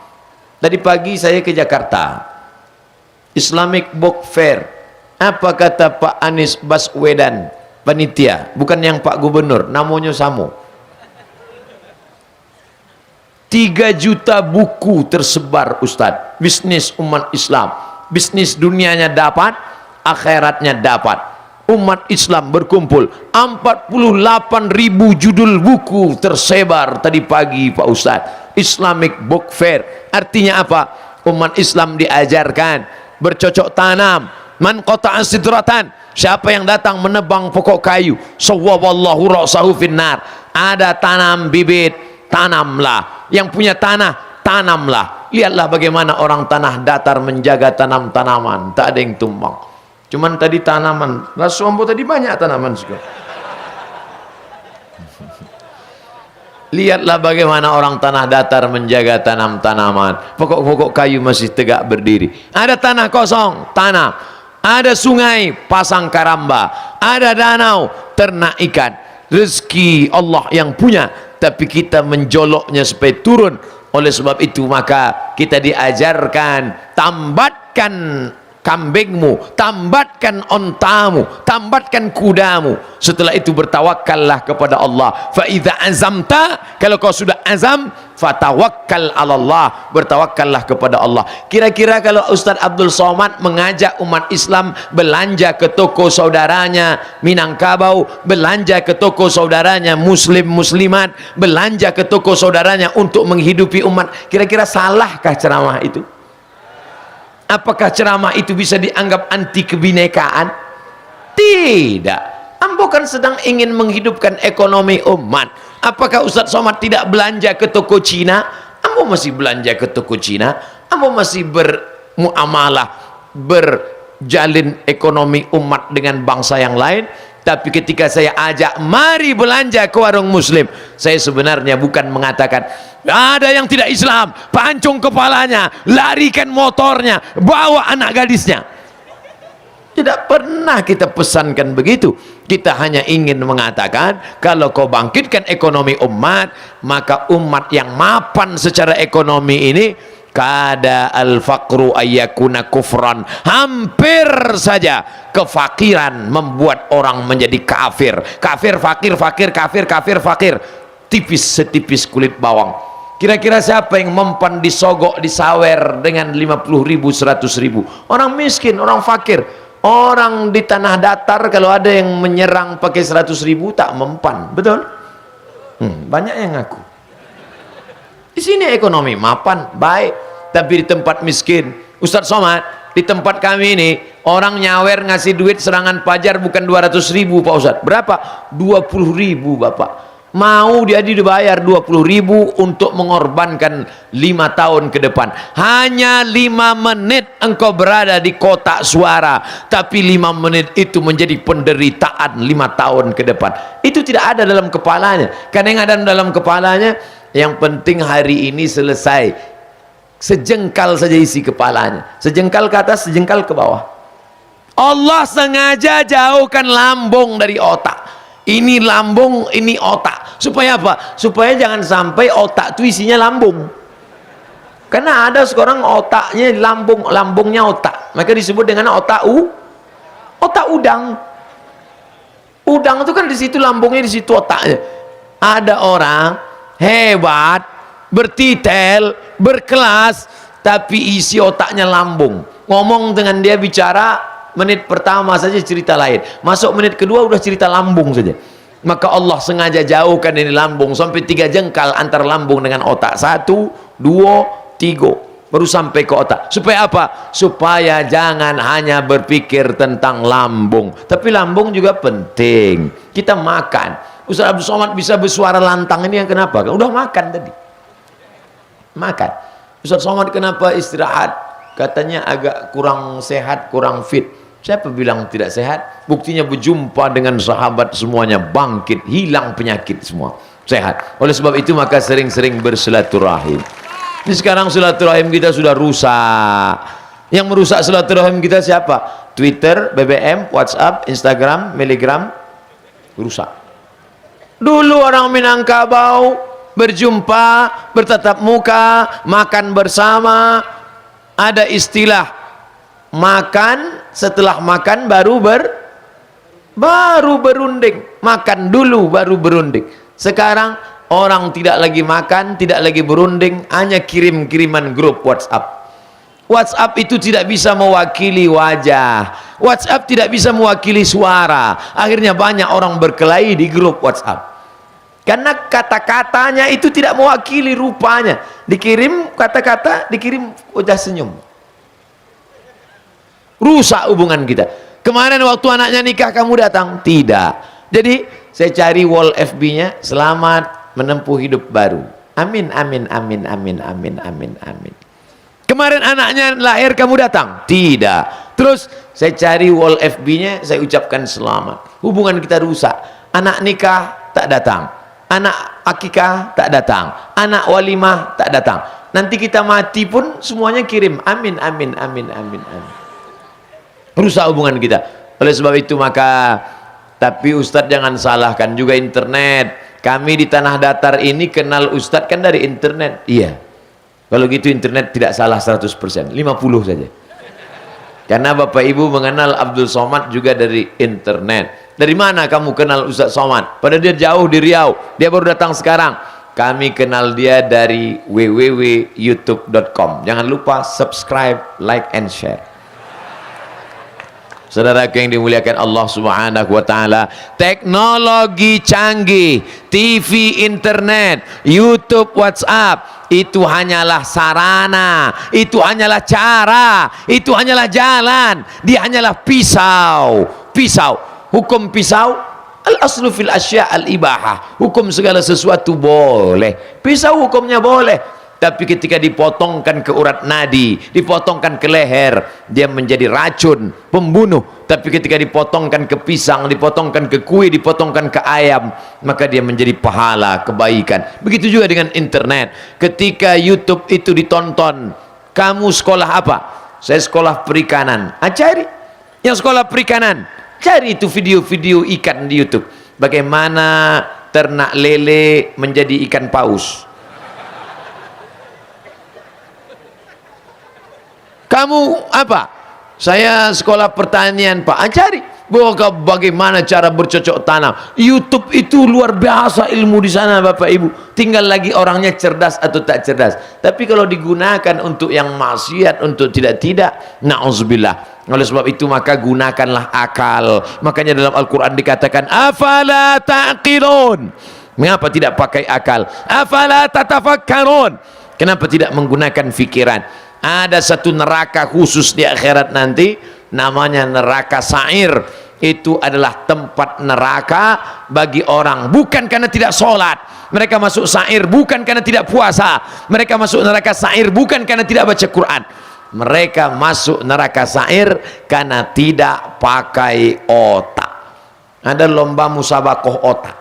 Tadi pagi saya ke Jakarta, Islamic Book Fair. Apa kata Pak Anies Baswedan, panitia, bukan yang Pak Gubernur, namanya sama. 3 juta buku tersebar, Ustadz. Bisnis umat Islam, bisnis dunianya dapat, akhiratnya dapat. umat Islam berkumpul, 48.000 judul buku tersebar tadi pagi Pak Ustadz. Islamic Book Fair artinya apa? Umat Islam diajarkan bercocok tanam. Man qata'a sidratan, siapa yang datang menebang pokok kayu, sawwallahu ra'sahu finnar. Ada tanam bibit, tanamlah. Yang punya tanah, tanamlah. Lihatlah bagaimana orang tanah datar menjaga tanam-tanaman, tak ada yang tumbang. Cuman tadi tanaman, Rasulullah tadi banyak tanaman juga. Lihatlah bagaimana orang tanah datar menjaga tanam-tanaman. Pokok-pokok kayu masih tegak berdiri. Ada tanah kosong, tanam. Ada sungai, pasang karamba. Ada danau, ternak ikan. Rezeki Allah yang punya, tapi kita menjoloknya supaya turun. Oleh sebab itu maka kita diajarkan, tambatkan kambingmu, tambatkan ontamu, tambatkan kudamu. Setelah itu bertawakkallah kepada Allah. Fa idza azamta, kalau kau sudah azam, fatawakkal 'ala Allah, bertawakkallah kepada Allah. Kira-kira kalau Ustaz Abdul Somad mengajak umat Islam belanja ke toko saudaranya Minangkabau, belanja ke toko saudaranya muslim muslimat, belanja ke toko saudaranya untuk menghidupi umat, kira-kira salahkah ceramah itu? Apakah ceramah itu bisa dianggap anti kebinekaan? Tidak. Ambo kan sedang ingin menghidupkan ekonomi umat. Apakah Ustaz Somad tidak belanja ke toko Cina? Ambo masih belanja ke toko Cina. Ambo masih bermuamalah, berjalin ekonomi umat dengan bangsa yang lain. Tapi ketika saya ajak mari belanja ke warung muslim, saya sebenarnya bukan mengatakan ada yang tidak Islam, pancung kepalanya, larikan motornya, bawa anak gadisnya. Tidak pernah kita pesankan begitu. Kita hanya ingin mengatakan, kalau kau bangkitkan ekonomi umat, maka umat yang mapan secara ekonomi ini, kada al-faqru ayyakuna kufran, hampir saja kefakiran membuat orang menjadi kafir. Kafir, fakir, fakir, kafir, kafir, fakir, tipis setipis kulit bawang. Kira-kira siapa yang mempan disogok, disawer dengan 50.000, 100.000? Orang miskin, orang fakir. Orang di tanah datar kalau ada yang menyerang pakai 100.000 tak mempan, betul? Banyak yang ngaku. Di sini ekonomi mapan, baik. Tapi di tempat miskin, Ustaz Somad, di tempat kami ini orang nyawer ngasih duit serangan pajar bukan 200.000 Pak Ustaz. Berapa? 20.000 Bapak. Mau dia dibayar 20.000 untuk mengorbankan 5 tahun ke depan. Hanya 5 menit engkau berada di kotak suara, tapi 5 menit itu menjadi penderitaan 5 tahun ke depan. Itu tidak ada dalam kepalanya. Karena yang ada dalam kepalanya, yang penting hari ini selesai. Sejengkal saja isi kepalanya, sejengkal ke atas, sejengkal ke bawah. Allah sengaja jauhkan lambung dari otak. Ini lambung, ini otak. Supaya apa? Supaya jangan sampai otak itu isinya lambung. Karena ada sekarang otaknya lambung, lambungnya otak. Maka disebut dengan otak udang. Udang itu kan di situ lambungnya, di situ otaknya. Ada orang hebat, bertitel, berkelas, tapi isi otaknya lambung. Ngomong dengan dia bicara, menit pertama saja cerita lain, masuk menit kedua udah cerita lambung saja. Maka Allah sengaja jauhkan ini lambung sampai 3 jengkal antar lambung dengan otak. 1, 2, 3 baru sampai ke otak. Supaya apa? Supaya jangan hanya berpikir tentang lambung, tapi lambung juga penting. Kita makan. Ustaz Abdul Somad bisa bersuara lantang ini yang kenapa? Udah makan tadi. Makan. Ustaz Somad kenapa istirahat? Katanya agak kurang sehat, kurang fit. Siapa bilang tidak sehat? Buktinya berjumpa dengan sahabat semuanya bangkit, hilang penyakit semua, sehat. Oleh sebab itu maka sering-sering bersilaturahim. Ini sekarang silaturahim kita sudah rusak. Yang merusak silaturahim kita siapa? Twitter, BBM, WhatsApp, Instagram, Telegram, rusak. Dulu orang Minangkabau berjumpa, bertatap muka, makan bersama. Ada istilah makan, setelah makan baru berunding. Makan dulu baru berunding. Sekarang orang tidak lagi makan, tidak lagi berunding, hanya kirim-kiriman grup WhatsApp. WhatsApp itu tidak bisa mewakili wajah. WhatsApp tidak bisa mewakili suara. Akhirnya banyak orang berkelahi di grup WhatsApp karena kata-katanya itu tidak mewakili rupanya. Dikirim kata-kata, dikirim wajah senyum. Rusak hubungan kita. Kemarin waktu anaknya nikah kamu datang? Tidak. Jadi saya cari wall FB-nya, selamat menempuh hidup baru. Amin, amin, amin, amin, amin, amin, amin. Kemarin anaknya lahir kamu datang? Tidak. Terus saya cari wall FB-nya, saya ucapkan selamat. Hubungan kita rusak. Anak nikah tak datang, anak akikah tak datang, anak walimah tak datang. Nanti kita mati pun semuanya kirim amin, amin, amin, amin, amin. Rusak hubungan kita. Oleh sebab itu maka, tapi Ustadz jangan salahkan juga internet. Kami di tanah datar ini kenal Ustadz kan dari internet. Iya, kalau gitu internet tidak salah 100%, 50 saja. Karena Bapak Ibu mengenal Abdul Somad juga dari internet. Dari mana kamu kenal Ustadz Somad? Padahal dia jauh di Riau, dia baru datang sekarang. Kami kenal dia dari www.youtube.com. Jangan lupa subscribe, like and share. Saudara yang dimuliakan Allah Subhanahu wa taala, teknologi canggih, TV, internet, YouTube, WhatsApp itu hanyalah sarana, itu hanyalah cara, itu hanyalah jalan, dia hanyalah pisau. Pisau, hukum pisau al-aslu fil asya al-ibahah. Hukum segala sesuatu boleh. Pisau hukumnya boleh. Tapi ketika dipotongkan ke urat nadi, dipotongkan ke leher, dia menjadi racun, pembunuh. Tapi ketika dipotongkan ke pisang, dipotongkan ke kue, dipotongkan ke ayam, maka dia menjadi pahala, kebaikan. Begitu juga dengan internet. Ketika YouTube itu ditonton, kamu sekolah apa? Saya sekolah perikanan. Cari yang sekolah perikanan, cari itu video-video ikan di YouTube. Bagaimana ternak lele menjadi ikan paus. Kamu apa? Saya sekolah pertanian Pak. Cari bagaimana cara bercocok tanam. YouTube itu luar biasa ilmu di sana Bapak Ibu. Tinggal lagi orangnya cerdas atau tak cerdas. Tapi kalau digunakan untuk yang maksiat, untuk tidak, na'udzubillah. Oleh sebab itu maka gunakanlah akal. Makanya dalam Al-Quran dikatakan afala ta'qilun. Mengapa tidak pakai akal? Afala tatafakkarun. Kenapa tidak menggunakan fikiran? Ada satu neraka khusus di akhirat nanti, namanya neraka sa'ir. Itu adalah tempat neraka bagi orang bukan karena tidak sholat. Mereka masuk sa'ir bukan karena tidak puasa. Mereka masuk neraka sa'ir bukan karena tidak baca Quran. Mereka masuk neraka sa'ir karena tidak pakai otak. Ada lomba musabakoh otak,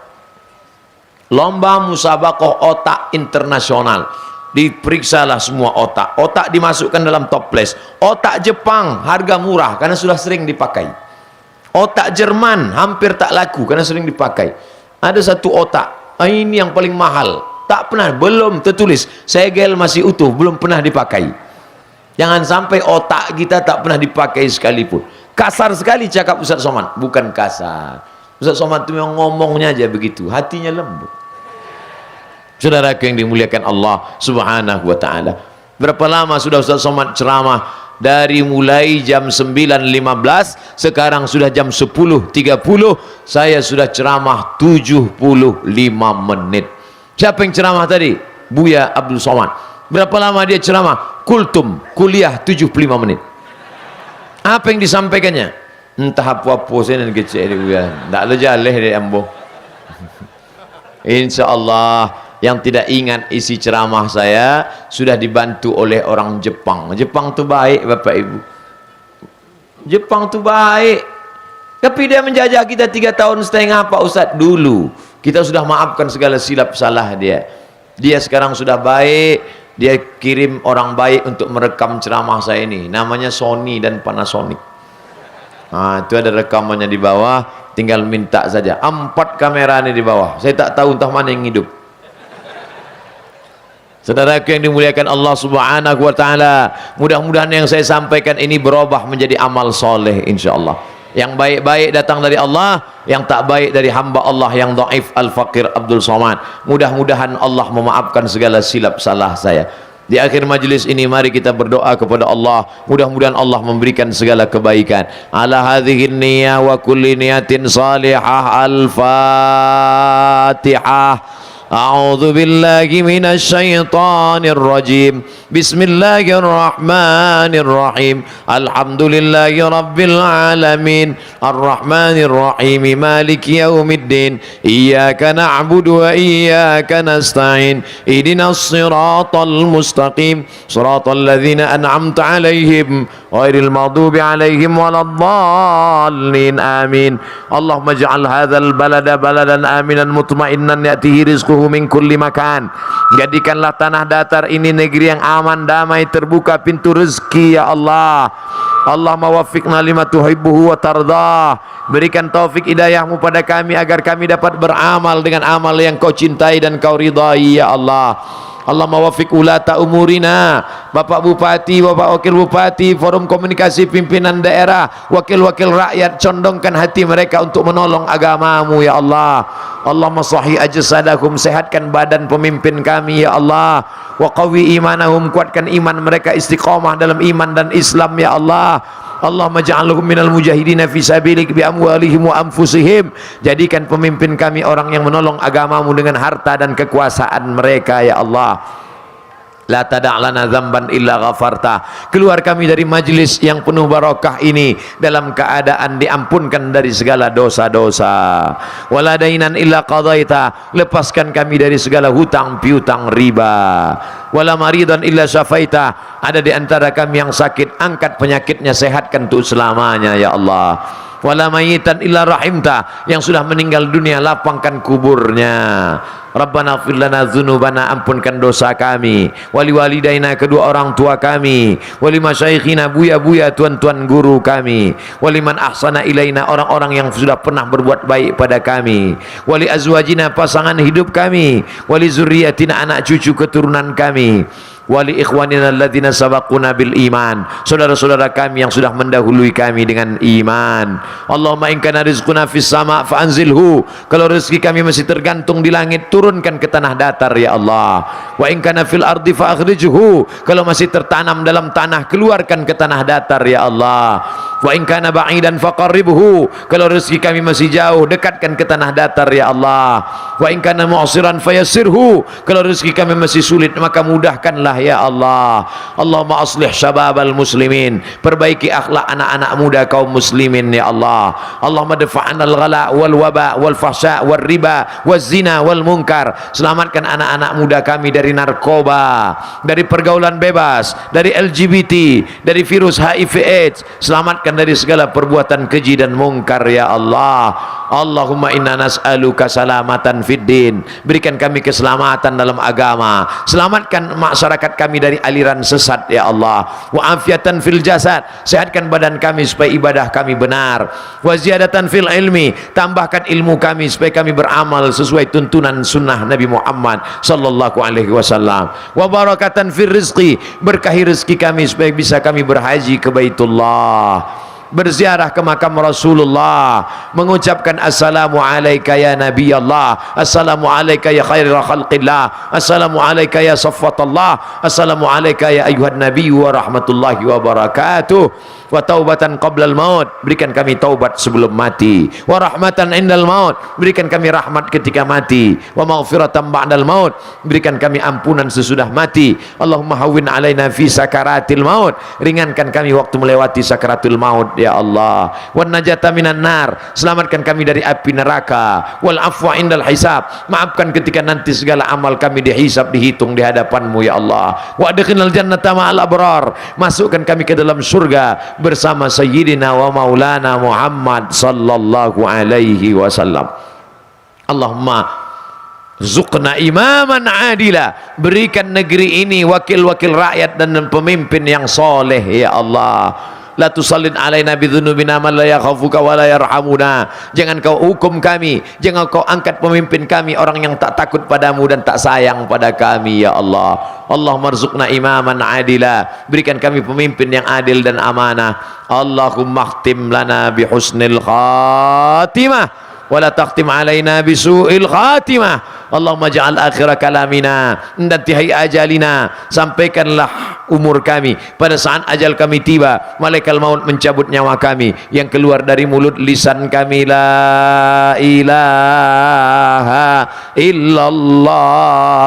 lomba musabakoh otak internasional. Diperiksalah semua otak. Otak dimasukkan dalam toples. Otak Jepang harga murah karena sudah sering dipakai. Otak Jerman hampir tak laku karena sering dipakai. Ada satu otak, ini yang paling mahal, tak pernah, belum tertulis segel masih utuh, belum pernah dipakai. Jangan sampai otak kita tak pernah dipakai sekalipun. Kasar sekali cakap Ustaz Somad. Bukan kasar, Ustaz Somad itu yang ngomongnya aja begitu, hatinya lembut. Saudara yang dimuliakan Allah Subhanahu wa taala, berapa lama sudah Ustaz Somad ceramah? Dari mulai jam 9.15, sekarang sudah jam 10.30, saya sudah ceramah 75 menit. Siapa yang ceramah tadi? Buya Abdul Somad. Berapa lama dia ceramah? Kultum, kuliah 75 menit. Apa yang disampaikannya? Entah apa-apa saya dan kecil dia. Tak lejaleh dia ambo. Insyaallah yang tidak ingat isi ceramah saya sudah dibantu oleh orang Jepang. Jepang tu baik Bapak Ibu. Jepang tu baik. Tapi dia menjajah kita 3 tahun setengah Pak Ustaz dulu. Kita sudah maafkan segala silap salah dia. Dia sekarang sudah baik. Dia kirim orang baik untuk merekam ceramah saya ini. Namanya Sony dan Panasonic. Itu ada rekamannya di bawah. Tinggal minta saja. 4 kamera ini di bawah. Saya tak tahu entah mana yang hidup. Saudaraku yang dimuliakan Allah Subhanahu wa taala, mudah-mudahan yang saya sampaikan ini berubah menjadi amal soleh insyaallah. Yang baik-baik datang dari Allah, yang tak baik dari hamba Allah yang dhaif al-faqir Abdul Somad. Mudah-mudahan Allah memaafkan segala silap salah saya. Di akhir majlis ini mari kita berdoa kepada Allah, mudah-mudahan Allah memberikan segala kebaikan. Ala hadhihi niyyah wa kulli niyatin salihah. Al-Fatihah. A'udzu billahi minasy syaithanir rajim. Bismillahirrahmanirrahim. Alhamdulillahi rabbil alamin. Arrahmanir rahim. Maliki yaumiddin. Iyyaka na'budu wa iyyaka nasta'in. Ihdinas siratal mustaqim. Siratal ladzina an'amta 'alaihim ghairil maghdubi 'alaihim waladdallin. Amin. Allahumma ij'al hadzal balada baladan aminan mutmainnan ya'tihi rizquhu min kulli makan. Jadikanlah tanah datar ini negeri yang aman, damai, terbuka pintu rezeki ya Allah. Allahumma waffiqna lima tuhibbuhu wa tardah. Berikan taufik hidayahmu pada kami agar kami dapat beramal dengan amal yang kau cintai dan kau ridai ya Allah. Allahumma waffiq ulata umurina, Bapak Bupati, Bapak Wakil Bupati, Forum Komunikasi Pimpinan Daerah, wakil-wakil rakyat, condongkan hati mereka untuk menolong agamamu ya Allah. Allahumma sahih ajsadahum, sehatkan badan pemimpin kami ya Allah. Wa qawi imanahum, kuatkan iman mereka, istiqamah dalam iman dan Islam ya Allah. Allahumma ja'alhum minal mujahidina fi sabilik bi amwalihim wa anfusihim. Jadikan pemimpin kami orang yang menolong agamamu dengan harta dan kekuasaan mereka ya Allah. La tada' lana dzamban illa ghafarta. Keluar kami dari majlis yang penuh barakah ini dalam keadaan diampunkan dari segala dosa-dosa. Wala dainan illa qadaita. Lepaskan kami dari segala hutang piutang riba. Wala maridan illa syafaita. Ada di antara kami yang sakit, angkat penyakitnya, sehatkan untuk selamanya ya Allah. Wala mayitan illa rahimta. Yang sudah meninggal dunia, lapangkan kuburnya. Rabbana ighfir lana dzunubana, ampunkan dosa kami, wali walidaina, kedua orang tua kami, wali masyaikhina, buya-buya, tuan-tuan guru kami, wali man ahsana ilaina, orang-orang yang sudah pernah berbuat baik pada kami, wali azwajina, pasangan hidup kami, wali zurriyatina, anak cucu keturunan kami, wali ikhwanina alladzina sabaquna bil iman, saudara-saudara kami yang sudah mendahului kami dengan iman. Allahumma in kana rizquna fis sama' fa anzilhu. Kalau rezeki kami masih tergantung di langit, turunkan ke tanah datar ya Allah. Wa in kana fil ardi fa akhrijhu. Kalau masih tertanam dalam tanah, keluarkan ke tanah datar ya Allah. Wa in kana ba'idan faqarribhu. Kalau rezeki kami masih jauh, dekatkan ke tanah datar ya Allah. Wa in kana mu'siran fayassirhu. Kalau rezeki kami masih sulit, maka mudahkanlah ya Allah. Allahumma aslih syababal muslimin. Perbaiki akhlak anak-anak muda kaum muslimin ya Allah. Allahumma dafa'anal ghala wal waba wal fahsya wal riba wal zina wal munkar. Selamatkan anak-anak muda kami dari narkoba, dari pergaulan bebas, dari LGBT, dari virus HIV AIDS. Selamatkan dari segala perbuatan keji dan mungkar ya Allah. Allahumma inna nas'aluka salamatan fid din. Berikan kami keselamatan dalam agama. Selamatkan masyarakat kami dari aliran sesat ya Allah. Wa afiatan fil jasad. Sehatkan badan kami supaya ibadah kami benar. Wa ziyadatan fil ilmi. Tambahkan ilmu kami supaya kami beramal sesuai tuntunan sunnah Nabi Muhammad sallallahu alaihi wasallam. Wa barakatan fil rizqi. Berkahi rezeki kami supaya bisa kami berhaji ke Baitullah, berziarah ke makam Rasulullah, mengucapkan assalamu alayka ya Nabi Allah, assalamu alayka ya khairul khalqillah, assalamu alayka ya safwatallah, assalamu alayka ya ayuhan Nabi wa rahmatullahi wa barakatuh. Wa taubatan qablal maut. Berikan kami taubat sebelum mati. Wa rahmatan indal maut. Berikan kami rahmat ketika mati. Wa maghfiratan ba'dal maut. Berikan kami ampunan sesudah mati. Allahumma hawwin alaina fi sakaratil maut. Ringankan kami waktu melewati sakaratul maut ya Allah. Wan najata minan nar. Selamatkan kami dari api neraka. Wal afwa indal hisab. Maafkan ketika nanti segala amal kami dihisab, dihitung di hadapan-Mu ya Allah. Wa adkhilnal jannata ma'al abrar. Masukkan kami ke dalam surga bersama Sayyidina wa Maulana Muhammad sallallahu alaihi wasallam. Allahumma zuqna imaman adila. Berikan negeri ini wakil-wakil rakyat dan pemimpin yang soleh ya Allah. La tusallin alaina bidzunubina man la yakhafuka wa la yarhamuna. Jangan kau hukum kami, jangan kau angkat pemimpin kami orang yang tak takut padamu dan tak sayang pada kami ya Allah. Allahumma rzuqna imaman adila. Berikan kami pemimpin yang adil dan amanah. Allahumma khtim lana bihusnil khatimah wa la takhtim alaina bisu'il khatimah. Allahumma ja'al akhira kalamina intihai ajalina, sampaikanlah umur kami pada saat ajal kami tiba, malaikat maut mencabut nyawa kami, yang keluar dari mulut lisan kami la ilaha illallah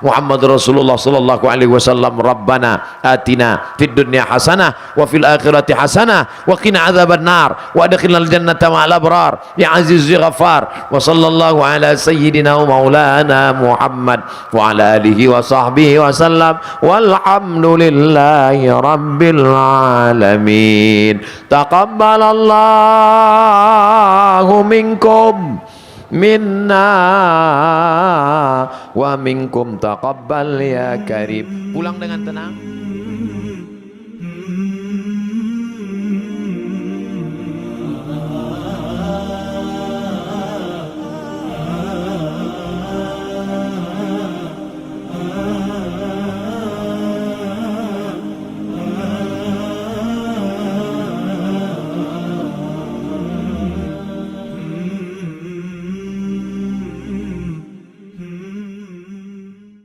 Muhammad Rasulullah sallallahu alaihi wasallam. Rabbana atina fid dunya hasanah wa fil akhirati hasanah wa qina adzaban nar wa adkhilnal jannata ma'al abrar ya aziz ya ghafar. Wa sallallahu ala sayyidina wa maulana Muhammad wa ala alihi wa sahbihi wa sallam walhamdulillahi rabbil alamin. Taqabbalallahu minkum minna wa minkum taqabbal ya karim. Pulang dengan tenang.